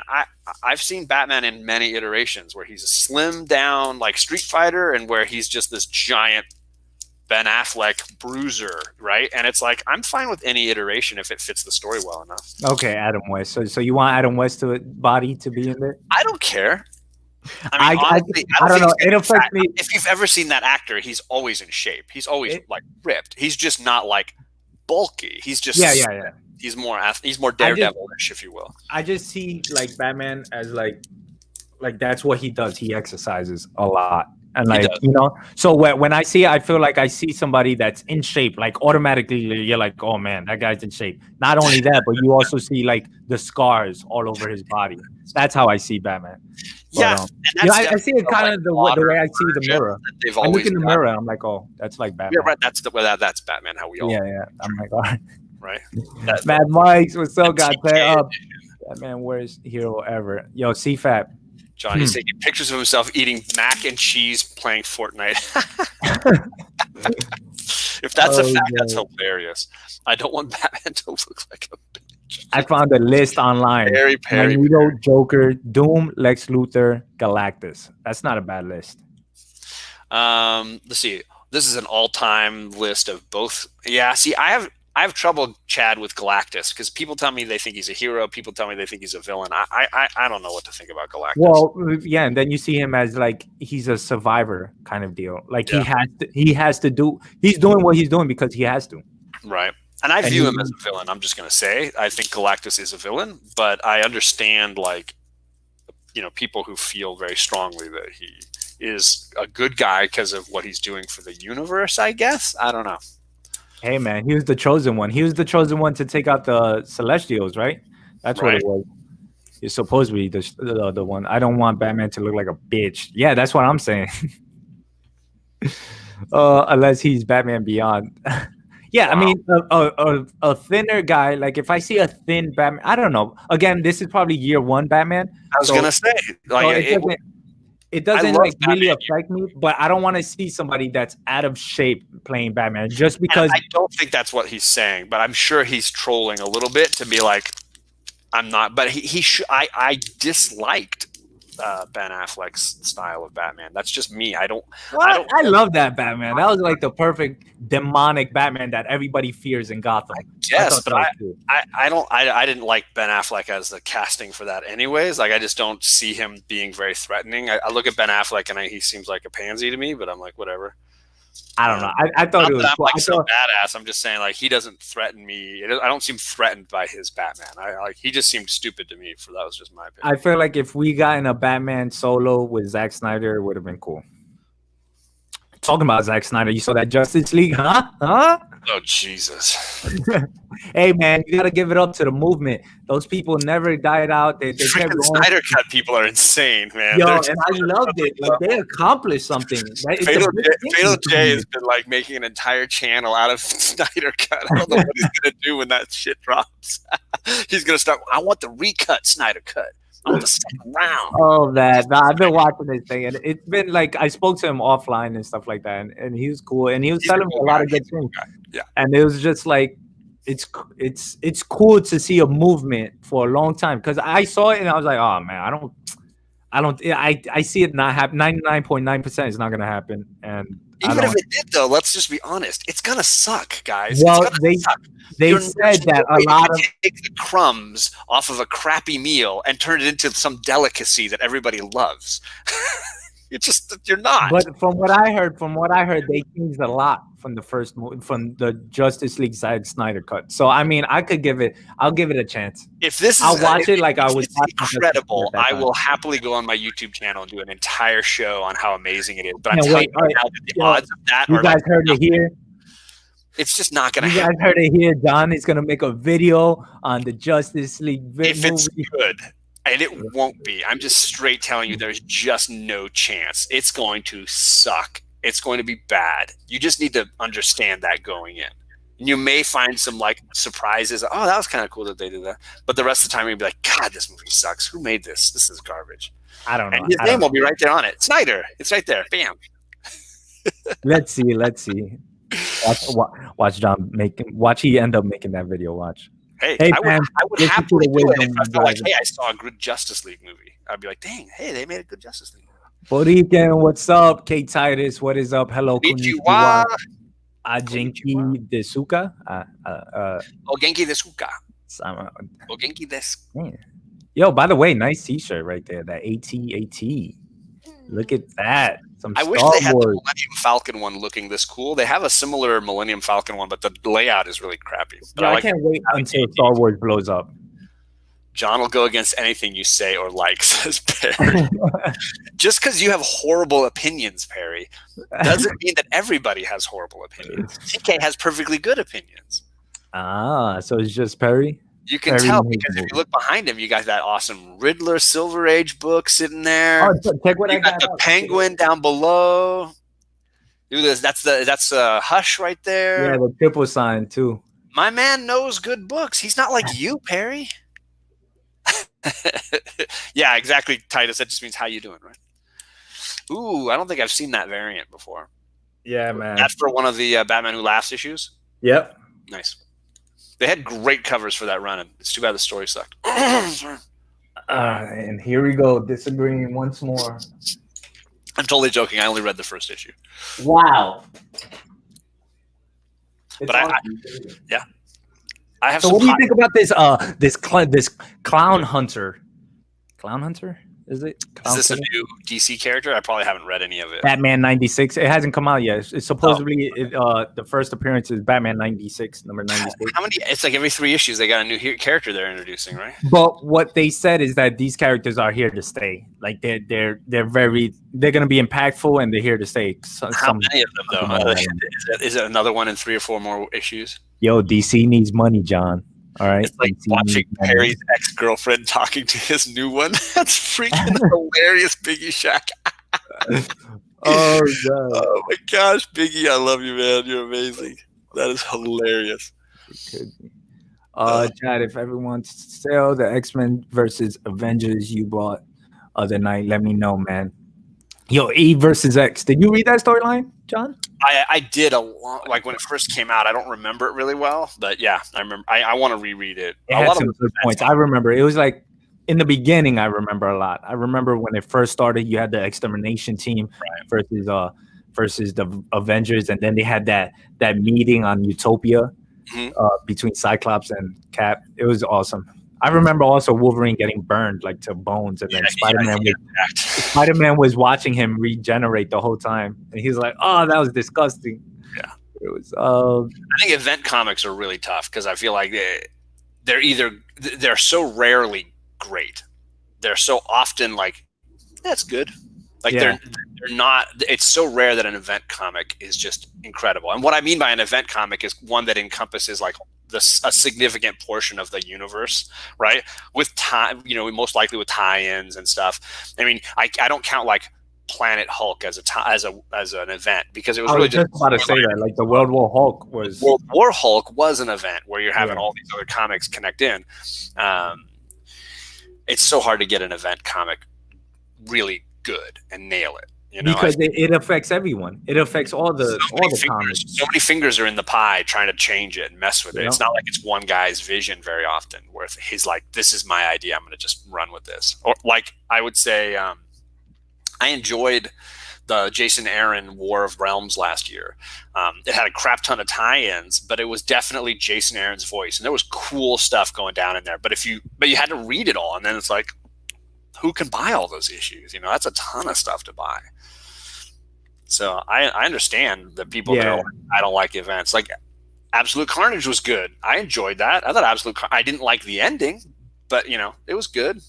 I've seen Batman in many iterations where he's a slim down like Street Fighter and where he's just this giant Ben Affleck bruiser, right? And it's like, I'm fine with any iteration if it fits the story well enough. Okay, Adam West. So you want Adam West body to be in there? I don't care. I mean, honestly, I don't know. It affects me. If you've ever seen that actor, he's always in shape. He's always like ripped. He's just not like bulky. He's just He's more daredevilish, if you will. I just see like Batman as like that's what he does. He exercises a lot. And like, you know, so when I see, I feel like I see somebody that's in shape, like automatically you're like, oh man, that guy's in shape. Not only that, but you also see like the scars all over his body. That's how I see Batman. But, I see it kind of the way I see the mirror. I look in the mirror, I'm like, oh, that's like Batman. Yeah, right. That's Batman. How we all. Yeah. I'm like, all right. Right. Mad Mike's was so goddamn up. Batman worst hero ever. Yo, CFAP. Johnny's taking pictures of himself eating mac and cheese playing Fortnite. If that's a fact, that's hilarious. I don't want Batman to look like a bitch. I found a list online. Magneto, Joker, Doom, Lex Luthor, Galactus. That's not a bad list. Let's see. This is an all-time list of both. Yeah, see, I have trouble, Chad, with Galactus because people tell me they think he's a hero. People tell me they think he's a villain. I don't know what to think about Galactus. Well, yeah, and then you see him as like he's a survivor kind of deal. Like he's doing what he's doing because he has to. Right. And I view him as a villain. I'm just going to say I think Galactus is a villain, but I understand people who feel very strongly that he is a good guy because of what he's doing for the universe, I guess. I don't know. Hey man, he was the chosen one. He was the chosen one to take out the Celestials, right? That's what it was. He's supposed to be the one. I don't want Batman to look like a bitch. Yeah, that's what I'm saying. Unless he's Batman Beyond. Yeah, wow. I mean, a thinner guy. Like if I see a thin Batman, I don't know. Again, this is probably year one Batman. I was gonna say, like, it doesn't like really affect me, but I don't want to see somebody that's out of shape playing Batman just because. And I don't think that's what he's saying, but I'm sure he's trolling a little bit to be like, I'm not. But I disliked Ben Affleck's style of Batman. That's just me. I love that Batman. That was like the perfect demonic Batman that everybody fears in Gotham. Yes, but I didn't like Ben Affleck as the casting for that anyways. Like I just don't see him being very threatening. I look at Ben Affleck and he seems like a pansy to me, but I'm like, whatever. I don't know. I thought it was I'm like so badass. I'm just saying, like, he doesn't threaten me. I don't seem threatened by his Batman. He just seemed stupid to me. That was just my opinion. I feel like if we got in a Batman solo with Zack Snyder, it would have been cool. Talking about Zack Snyder, you saw that Justice League, huh? Oh Jesus! Hey man, you gotta give it up to the movement. Those people never died out. They kept going. Snyder Cut people are insane, man. Yo, and I loved it. Like they accomplished something. Fatal J has been like making an entire channel out of Snyder Cut. I don't know what he's gonna do when that shit drops. He's gonna start. I want the recut Snyder Cut. I want the second round. Oh man, I've been watching this thing, and it's been like I spoke to him offline and stuff like that, and he was cool, and he was telling me a lot of good things. Yeah, and it was just like it's cool to see a movement for a long time because I saw it and I was like, oh man, I see it not happen. 99.9% is not gonna happen, and even if it did, though, let's just be honest, it's gonna suck, guys. Well, they said that a lot of take the crumbs off of a crappy meal and turn it into some delicacy that everybody loves. You're not. But from what I heard, they changed a lot from the Justice League side Snyder Cut. So I mean, I'll give it a chance. If this is, I'll watch it like I was incredible. I will happily go on my YouTube channel and do an entire show on how amazing it is. But I'm telling you now that the odds of that are guys heard it here. It's just not going to happen. You guys heard it here. John is going to make a video on the Justice League if it's good. And it won't be. I'm just straight telling you there's just no chance. It's going to suck. It's going to be bad. You just need to understand that going in. And you may find some like surprises. Oh, that was kind of cool that they did that. But the rest of the time you'll be like, God, this movie sucks. Who made this? This is garbage. I don't know. And his name will be right there on it. Snyder. It's right there. Bam. Let's see. Watch John watch he end up making that video. Watch. Hey, Hey, I would, man, I would listen to happily the do it if wisdom I felt like, advisor. hey, I saw a good Justice League movie. I'd be like, dang, hey, they made a good Justice League movie. Borican, what's up? K Titus, what is up? Hello, Konnichiwa. Genki Desuka. O genki desu ka? Sama- O genki desu. Yo, by the way, nice T-shirt right there. That AT. Look at that. Some I wish Star they had the Wars. Millennium Falcon one looking this cool. They have a similar Millennium Falcon one, but the layout is really crappy. But Yeah, I like can't wait until Star Wars blows up. John will go against anything you say or like, says Perry. Just because you have horrible opinions, Perry, doesn't mean that everybody has horrible opinions. TK has perfectly good opinions. So it's just Perry? You can tell because if you look behind him, you got that awesome Riddler Silver Age book sitting there. Oh, check what you I got the Penguin down below. Do this. That's Hush right there. Yeah, the triple sign too. My man knows good books. He's not like you, Perry. Yeah, exactly, Titus. That just means how you doing, right? Ooh, I don't think I've seen that variant before. Yeah, man. That's for one of the Batman Who Laughs issues. Yep. Nice. They had great covers for that run, and it's too bad the story sucked. And here we go, disagreeing once more. I'm totally joking. I only read the first issue. Wow. But yeah. I have. So what do you think about this clown hunter? Clown hunter? Is it? Is this a new DC character? I probably haven't read any of it. Batman 96. It hasn't come out yet. It's supposedly the first appearance is Batman 96, number 96. How many? It's like every 3 issues they got a new character they're introducing, right? But what they said is that these characters are here to stay. Like they're gonna be impactful and they're here to stay. How many of them though? Is it another one in 3 or 4 more issues? Yo, DC needs money, John. All right. It's like DC watching Perry's ex-girlfriend talking to his new one. That's freaking hilarious, Biggie Shack. Oh god. Oh my gosh, Biggie, I love you, man. You're amazing. That is hilarious. Chad, if everyone's sell the X-Men versus Avengers you bought other night, let me know, man. Yo, E versus X. Did you read that storyline, John? I did like when it first came out. I don't remember it really well, but yeah, I remember. I want to reread it. It had some good points. I remember it was like in the beginning. I remember a lot. I remember when it first started. You had the extermination team versus the Avengers, and then they had that meeting on Utopia between Cyclops and Cap. It was awesome. I remember also Wolverine getting burned like to bones, and then Spider-Man was watching him regenerate the whole time, and he's like, "Oh, that was disgusting." Yeah, it was. I think event comics are really tough because I feel like they're so rarely great. They're so often like that's good. Like they're not. It's so rare that an event comic is just incredible. And what I mean by an event comic is one that encompasses like a significant portion of the universe, right? With time, most likely with tie-ins and stuff. I mean, I don't count like Planet Hulk as an event because it was really just about to say that. Like the World War Hulk was an event where you're having all these other comics connect in. It's so hard to get an event comic really good and nail it. Because it affects everyone. It affects all the comics. So many fingers are in the pie trying to change it and mess with it. It's not like it's one guy's vision very often where he's like, this is my idea. I'm going to just run with this. Or like I would say I enjoyed the Jason Aaron War of Realms last year. It had a crap ton of tie-ins, but it was definitely Jason Aaron's voice. And there was cool stuff going down in there. But you had to read it all. And then it's like, who can buy all those issues? That's a ton of stuff to buy. So I understand that people that are like, I don't like events. Like Absolute Carnage was good. I enjoyed that. I thought I didn't like the ending, but it was good.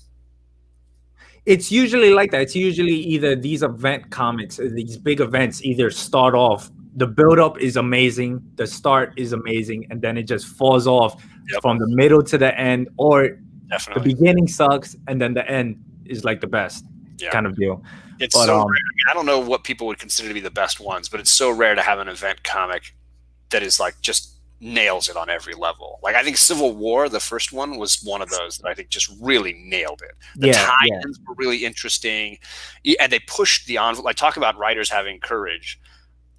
It's usually like that. It's usually either these event comics, these big events either start off, the build-up is amazing, the start is amazing, and then it just falls off from the middle to the end, or the beginning sucks, and then the end is like the best kind of deal. It's so rare. I don't know what people would consider to be the best ones, but it's so rare to have an event comic that is like just nails it on every level. Like I think Civil War, the first one, was one of those that I think just really nailed it. The tie-ins were really interesting, and they pushed the envelope. Like talk about writers having courage.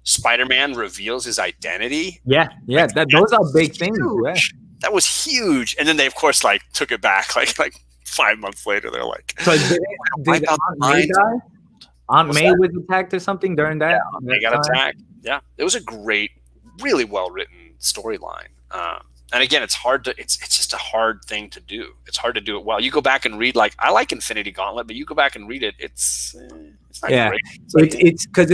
Spider-Man reveals his identity. Yeah, those are big things. Yeah. That was huge. And then they, of course, like took it back like 5 months later. They're like, Did wipe out Aunt the May minds. die? Aunt What's May that? was attacked or something during that? They got attacked. Yeah, it was a great, really well written storyline. And again, it's hard to. It's just a hard thing to do. It's hard to do it well. You go back and read, like, I like Infinity Gauntlet, but you go back and read it. It's not great. So it's because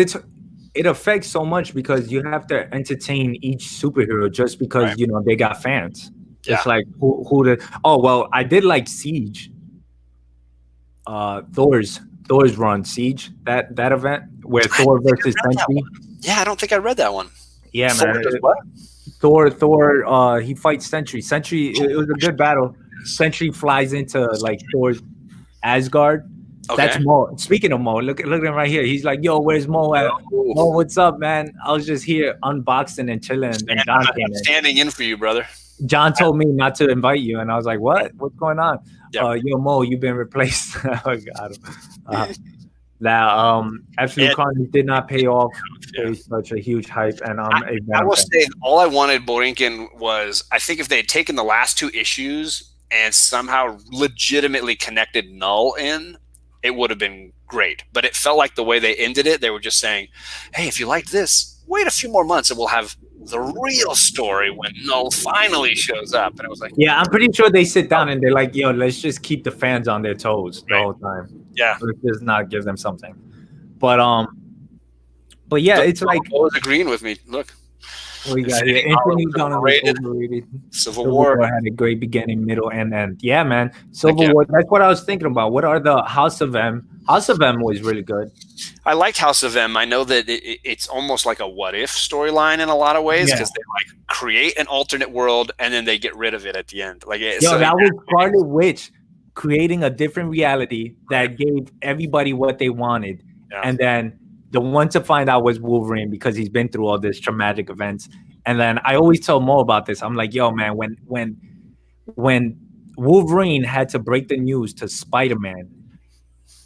it affects so much because you have to entertain each superhero just because you know they got fans. Yeah. It's like who the I did like Siege. Thor's run, Siege, that event where Thor versus Sentry. Yeah, I don't think I read that one. Yeah, Thor man. does what? Thor, he fights Sentry. Sentry, it was a good battle. Sentry flies into like Thor's Asgard. Okay. That's Mo. Speaking of Mo, look at him right here. He's like, "Yo, where's Mo at? Mo, what's up, man? I was just here unboxing and chilling." And John came in. Standing in for you, brother. John told me not to invite you, and I was like, "What? What's going on?" Yep. Yo, Mo, you've been replaced. I got him. Now, Absolute Carnage did not pay off. It was such a huge hype, and I will say all I wanted Borinkin was, I think if they had taken the last 2 issues and somehow legitimately connected Null in, it would have been great. But it felt like the way they ended it, they were just saying, hey, if you liked this, wait a few more months and we'll have the real story when Null finally shows up. And it was like, yeah, I'm pretty sure they sit down and they're like, yo, let's just keep the fans on their toes the whole time. Yeah. Let's just not give them something. But yeah, it's like I was agreeing with me. Look, we got here. Infinity Gauntlet overrated. Civil War had a great beginning, middle, and end. Yeah, man. Civil War. That's what I was thinking about. What are the House of M? House of M was really good. I liked House of M. I know that it's almost like a what if storyline in a lot of ways because they like create an alternate world and then they get rid of it at the end. Like, that was Scarlet Witch creating a different reality that gave everybody what they wanted, and then the one to find out was Wolverine because he's been through all this traumatic events. And then I always tell Mo about this. I'm like, yo, man, when Wolverine had to break the news to Spider-Man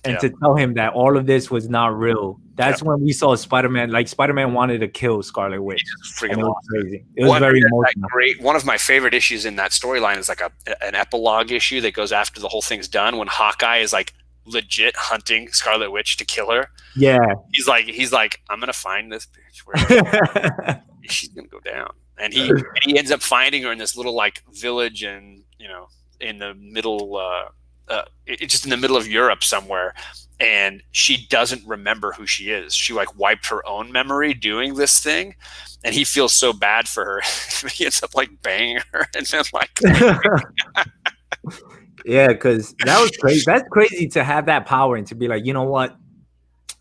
and to tell him that all of this was not real, that's when we saw Spider-Man. Like, Spider-Man wanted to kill Scarlet Witch. It was crazy. It was very emotional. Great. One of my favorite issues in that storyline is like an epilogue issue that goes after the whole thing's done when Hawkeye is like legit hunting Scarlet Witch to kill her. Yeah. He's like, I'm gonna find this bitch. She's gonna go down. And he ends up finding her in this little like village and in the middle just in the middle of Europe somewhere, and she doesn't remember who she is. She like wiped her own memory doing this thing, and he feels so bad for her. He ends up like banging her and then like yeah, because that was crazy. That's crazy to have that power and to be like, you know what?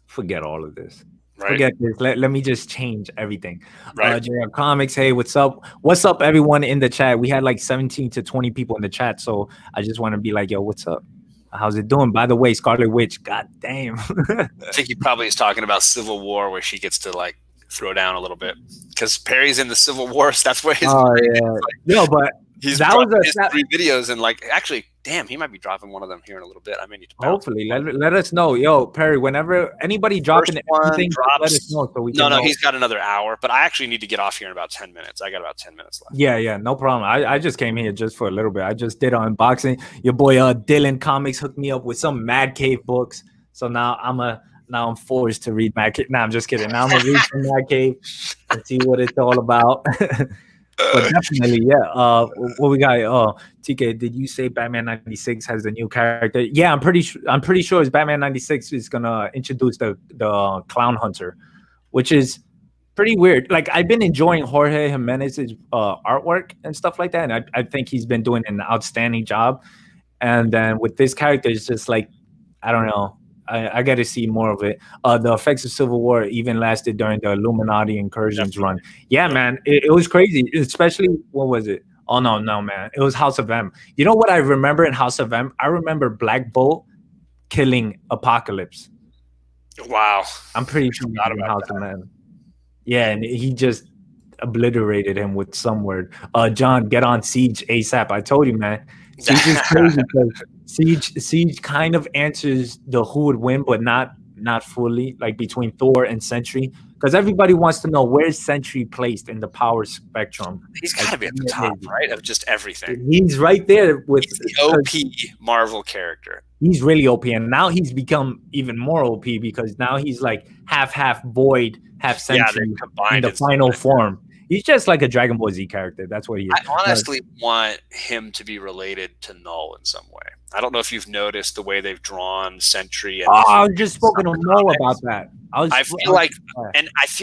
Forget all of this. Right. Forget this. Let me just change everything. Right. JR Comics, hey, what's up? What's up, everyone in the chat? We had like 17 to 20 people in the chat, so I just want to be like, yo, what's up? How's it doing? By the way, Scarlet Witch, god damn. I think he probably is talking about Civil War where she gets to like throw down a little bit because Perry's in the Civil War. So that's where his but he's that dropping was his 3 videos and like actually, damn, he might be dropping one of them here in a little bit. I may need to bounce. Hopefully, let us know, yo, Perry. Whenever anybody dropping anything, let us know so we can. No, he's got another hour, but I actually need to get off here in about 10 minutes. I got about 10 minutes left. Yeah, no problem. I just came here just for a little bit. I just did an unboxing. Your boy Dylan Comics hooked me up with some Mad Cave books, so now I'm forced to read Mad Cave. Nah, I'm just kidding. Now I'm gonna read some Mad Cave and see what it's all about. But definitely, yeah. What we got? TK, did you say Batman 96 has a new character? Yeah, I'm pretty sure it's Batman 96 is gonna introduce the Clown Hunter, which is pretty weird. Like, I've been enjoying Jorge Jimenez's artwork and stuff like that, and I think he's been doing an outstanding job. And then with this character, it's just like, I don't know. I got to see more of it. The effects of Civil War even lasted during the Illuminati incursions run. Yeah, man, it was crazy. Especially, what was it? Oh no, man, it was House of M. You know what I remember in House of M? I remember Black Bolt killing Apocalypse. Wow, I'm pretty sure not about House of M. Yeah, and he just obliterated him with some word. John, get on Siege ASAP. I told you, man. Siege is crazy because Siege kind of answers the who would win, but not fully, like between Thor and Sentry. because everybody wants to know where's Sentry placed in the power spectrum. He's got to be at the top, right, of just everything. He's right there with He's the OP Marvel character. He's really OP, and now he's become even more OP because now he's like half Void, half Sentry in the final form. He's just like a Dragon Ball Z character. That's what he is. I honestly want him to be related to Null in some way. I don't know if you've noticed the way they've drawn Sentry. And I was just spoken to Null about that. I feel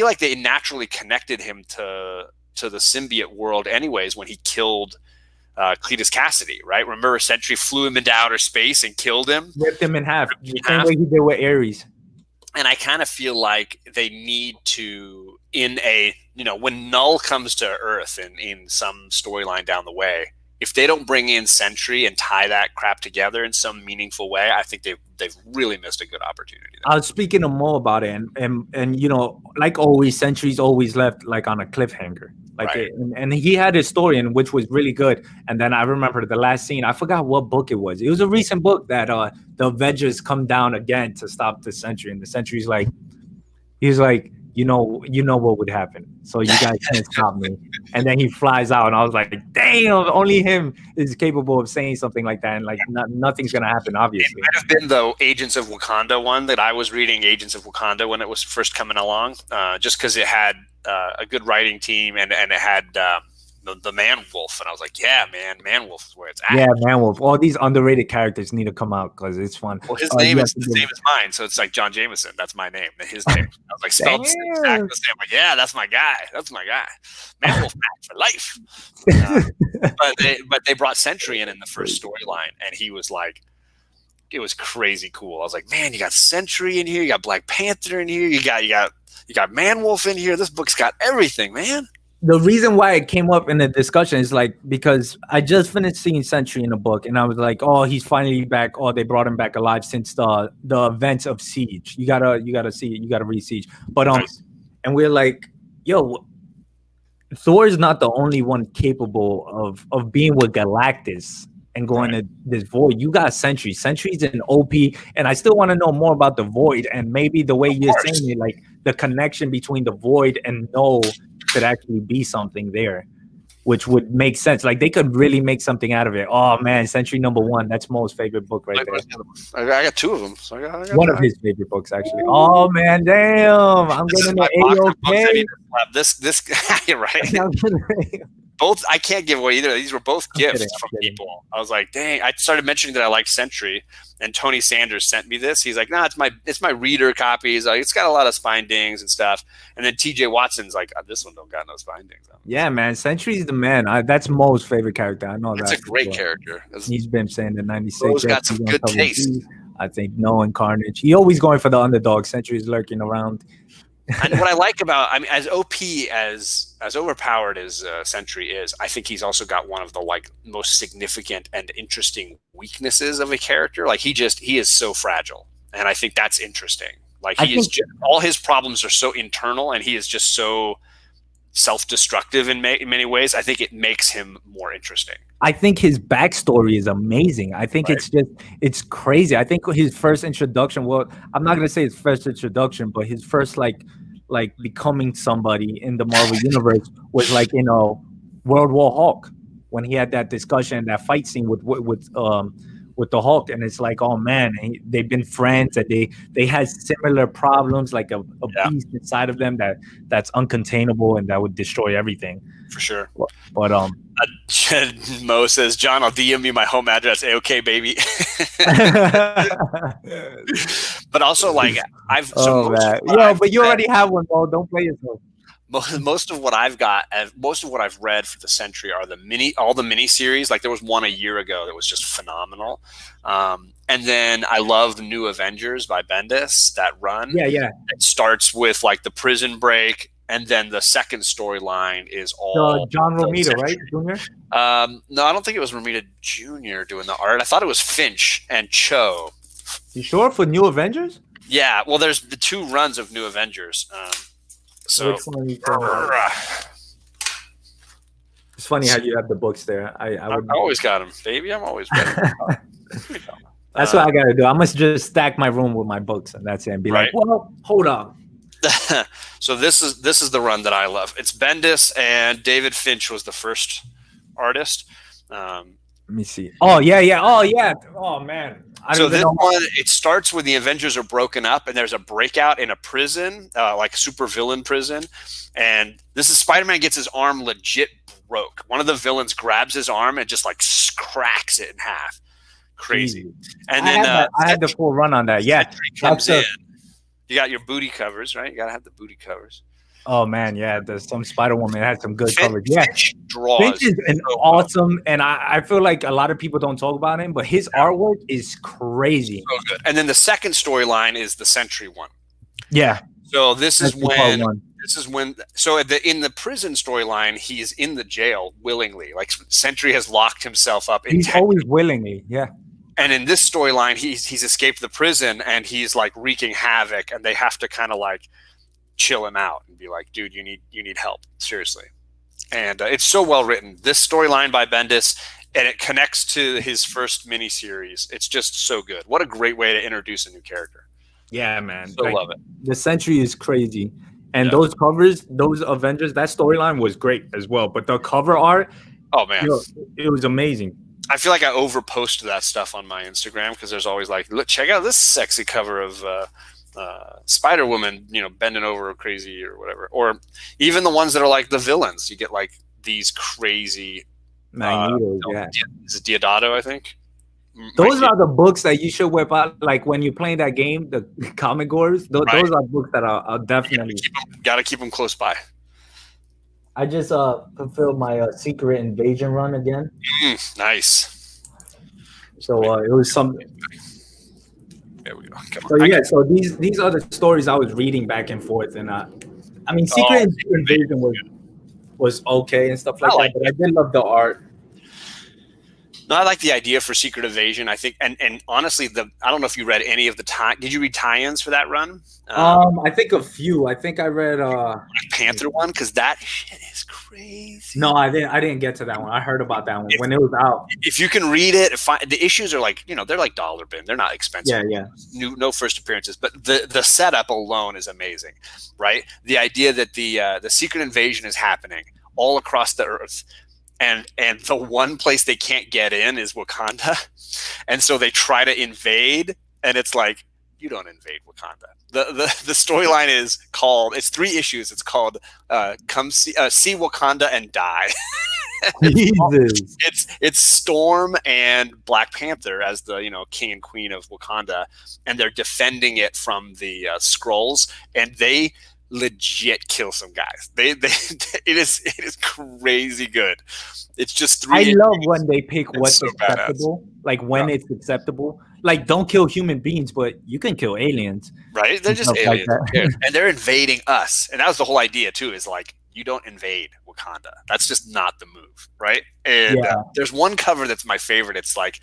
like they naturally connected him to the symbiote world, anyways, when he killed Cletus Cassidy, right? Remember, Sentry flew him into outer space and killed him, ripped him in half, the same way he did with Ares. And I kind of feel like they need to, when Null comes to Earth in some storyline down the way, if they don't bring in Sentry and tie that crap together in some meaningful way, I think they've really missed a good opportunity there. I was speaking to Mo about it, and like always, Sentry's always left like on a cliffhanger. And he had his story, which was really good. And then I remember the last scene. I forgot what book it was. It was a recent book that the Avengers come down again to stop the Sentry, and the Sentry's like, he's like, you know what would happen, so you guys can't stop me. And then he flies out, and I was like, damn, only him is capable of saying something like that, and like nothing's gonna happen. Obviously, it might have been the Agents of Wakanda one that I was reading, Agents of Wakanda, when it was first coming along, just because it had a good writing team and it had the Man-Wolf, and I was like, yeah, man, Man-Wolf is where it's at. Yeah, Man-Wolf. All these underrated characters need to come out because it's fun. Well, his name is the same as mine, so it's like John Jameson. That's my name. His name. I was like, spelled exactly the same. Like, yeah, that's my guy. That's my guy. Man-Wolf back for life. But they brought Sentry in the first storyline, and he was like, it was crazy cool. I was like, man, you got Sentry in here, you got Black Panther in here, you got Man-Wolf in here. This book's got everything, man. The reason why it came up in the discussion is like because I just finished seeing Sentry in the book, and I was like, "Oh, he's finally back! Oh, they brought him back alive since the events of Siege. You gotta see it. You gotta read Siege." But and we're like, "Yo, Thor is not the only one capable of being with Galactus and going to this Void. You got Sentry. Sentry's an OP, and I still want to know more about the Void, and maybe the way you're saying it, like the connection between the Void and Null could actually be something there, which would make sense. Like they could really make something out of it. Oh man, Sentry #1. That's Mo's favorite book right there. I got two of them. So I got one of his favorite books actually. Oh man, damn! I'm getting the A-OK. This you're right. Both I can't give away either. These were both gifts from people. I was like, dang. I started mentioning that I like Sentry, and Tony Sanders sent me this. He's like, nah, it's my reader copy. He's like, it's got a lot of spine dings and stuff. And then TJ Watson's like, this one don't got no spine dings. Yeah, man, Sentry's the man. That's Mo's favorite character. I know that's a great character. He's been saying the 96. Mo's got some good taste. I think Noah and Carnage. He always going for the underdog. Sentry's lurking around. And what I like about, as OP as overpowered as Sentry is, I think he's also got one of the like most significant and interesting weaknesses of a character. Like he is so fragile, and I think that's interesting. Like all his problems are so internal, and he is just so self-destructive in many ways. I think it makes him more interesting. I think his backstory is amazing. I think it's crazy. I think his first introduction, well, I'm not going to say his first introduction, but his first like becoming somebody in the Marvel universe was like, World War Hulk, when he had that discussion, that fight scene with the Hulk, and it's like, oh man, they've been friends, and they had similar problems, like a beast inside of them that's uncontainable and that would destroy everything. For sure. But Mo says, John, I'll DM you my home address. A-OK, baby. But also, like, but you already have one, Mo. Don't play yourself. Most of what I've read for the Sentry are all the mini series. Like there was one a year ago that was just phenomenal. And then I love the New Avengers by Bendis, that run. Yeah. It starts with like the prison break, and then the second storyline is all John Romita, right? Junior? No, I don't think it was Romita Jr. doing the art. I thought it was Finch and Cho. You sure for New Avengers? Yeah. Well, there's the two runs of New Avengers. So it's funny how you have the books there. I always got them, baby. I'm always ready. That's what I gotta do. I must just stack my room with my books, and that's it. And be like, well, hold on. So this is the run that I love. It's Bendis, and David Finch was the first artist. Let me see. Oh yeah. Oh man. So this one, it starts when the Avengers are broken up, and there's a breakout in a prison, like a super villain prison. And this is Spider-Man gets his arm legit broke. One of the villains grabs his arm and just like cracks it in half. Crazy. And then I had the full run on that. Yeah, comes in. You got your booty covers, right? You gotta have the booty covers. Oh man, yeah. There's some Spider-Woman had some good coverage. Yeah, Finch is an awesome, and I feel like a lot of people don't talk about him, but his artwork is crazy. So good. And then the second storyline is the Sentry one. Yeah. So this is when. So in the prison storyline, he's in the jail willingly. Like Sentry has locked himself up. He's always willingly. Yeah. And in this storyline, he's escaped the prison and he's like wreaking havoc, and they have to kind of like chill him out and be like, dude, you need help, seriously. And it's so well written. This storyline by Bendis, and it connects to his first miniseries. It's just so good. What a great way to introduce a new character. Yeah, man. So love it. The Sentry is crazy. And those covers, those Avengers, that storyline was great as well. But the cover art, oh man, it was amazing. I feel like I overpost that stuff on my Instagram because there's always like, look, check out this sexy cover of Spider-Woman, bending over crazy or whatever. Or even the ones that are like the villains. You get like these crazy Magneto, Is it Diodato, I think? Those are the books that you should whip out, like when you're playing that game, the comic gores. Those are books that are definitely gotta keep them close by. I just fulfilled my Secret Invasion run again. Nice. So it was something. There we go. So yeah, so these are the stories I was reading back and forth, and I mean, Secret Invasion was okay and stuff like that, but I did love the art. No, I like the idea for Secret Invasion. I think, and honestly, I don't know if you read any of the Did you read tie-ins for that run? I think a few. I think I read Black Panther one, because that shit is crazy. No, I didn't get to that one. I heard about that one when it was out. If you can read it, the issues are like, they're like dollar bin. They're not expensive. Yeah. No first appearances, but the setup alone is amazing, right? The idea that the Secret Invasion is happening all across the earth. And the one place they can't get in is Wakanda. And so they try to invade, and it's like, you don't invade Wakanda. The storyline is called, it's 3 issues. It's called Come See Wakanda and Die. Jesus. It's Storm and Black Panther as the king and queen of Wakanda, and they're defending it from the Skrulls, and they legit kill some guys. It is crazy good. It's just 3. I love when they pick what's acceptable. Like when it's acceptable. Like, don't kill human beings, but you can kill aliens. Right? They're just aliens. Like and they're invading us. And that was the whole idea too, is like, you don't invade Wakanda. That's just not the move, right? And there's one cover that's my favorite. It's like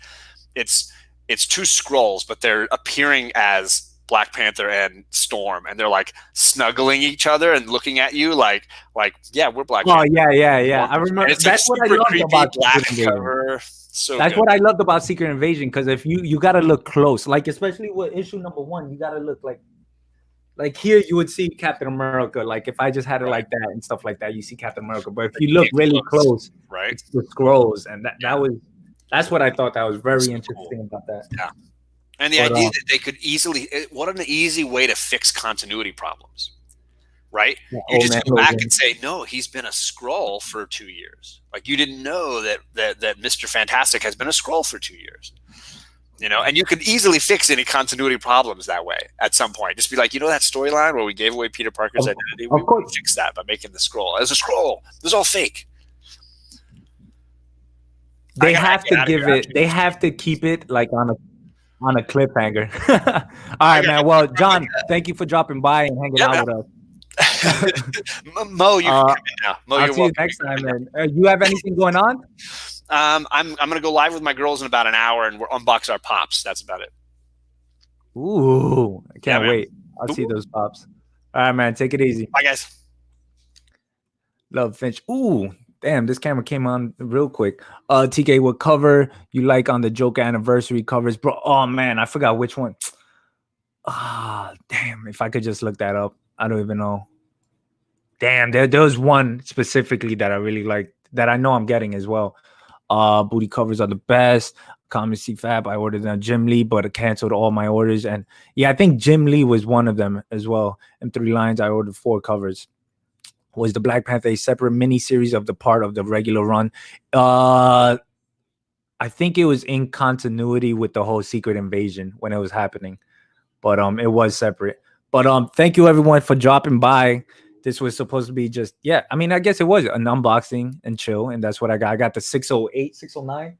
it's 2 Skrulls, but they're appearing as Black Panther and Storm, and they're like snuggling each other and looking at you like yeah, we're Black Panther. Oh yeah. I remember that's what I loved about Black cover. So that's what I loved about Secret Invasion, because if you got to look close, like especially with issue number 1, you got to look like here you would see Captain America. Like if I just had it like that and stuff like that, you see Captain America. But if you look really close, right, it's the Skrulls, and that's what I thought that was very interesting about that. Yeah. And the idea that they could what an easy way to fix continuity problems, right? Yeah, you just go back and say, no, he's been a Skrull for 2 years. Like, you didn't know that Mr. Fantastic has been a Skrull for 2 years. And you could easily fix any continuity problems that way at some point. Just be like, that storyline where we gave away Peter Parker's identity? We could fix that by making the Skrull as a Skrull. This is all fake. They have to keep it like on a cliffhanger. All right, man. Well, John, thank you for dropping by and hanging out with us. Mo, you can come in now. Mo, I'll see you next time, man. You have anything going on? I'm gonna go live with my girls in about an hour, and we'll unbox our pops. That's about it. Ooh, I can't wait. I'll see those pops. All right, man. Take it easy. Bye, guys. Love Finch. Ooh. Damn, this camera came on real quick. TK, what cover you like on the Joker anniversary covers, bro? Oh man, I forgot which one. Damn, if I could just look that up. I don't even know. damn, there was one specifically that I really liked that I know I'm getting as well. Booty covers are the best. Common Fab, I ordered on Jim Lee, but it canceled all my orders. And yeah, I think Jim Lee was one of them as well. M3 lines, I ordered 4 covers. Was the Black Panther a separate mini series of the part of the regular run? I think it was in continuity with the whole Secret Invasion when it was happening, but it was separate. But thank you everyone for dropping by. This was supposed to be just, yeah, I mean, I guess it was an unboxing and chill, and that's what I got. I got the 608, 609.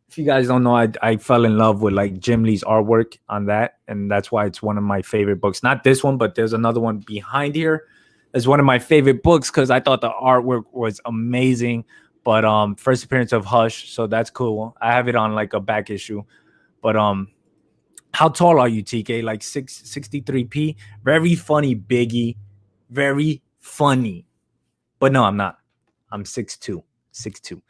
If you guys don't know, I fell in love with like Jim Lee's artwork on that, and that's why it's one of my favorite books. Not this one, but there's another one behind here. It's one of my favorite books because I thought the artwork was amazing. But first appearance of Hush, so that's cool. I have it on like a back issue. But how tall are you, TK? Like 6'63"? Very funny, Biggie. Very funny. But no, I'm not. I'm 6'2". 6'2".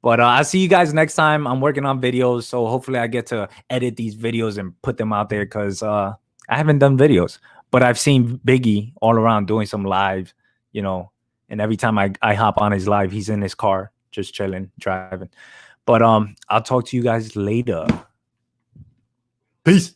But I'll see you guys next time. I'm working on videos, so hopefully I get to edit these videos and put them out there because I haven't done videos. But I've seen Biggie all around doing some live, you know, and every time I hop on his live, he's in his car, just chilling, driving. But I'll talk to you guys later. Peace.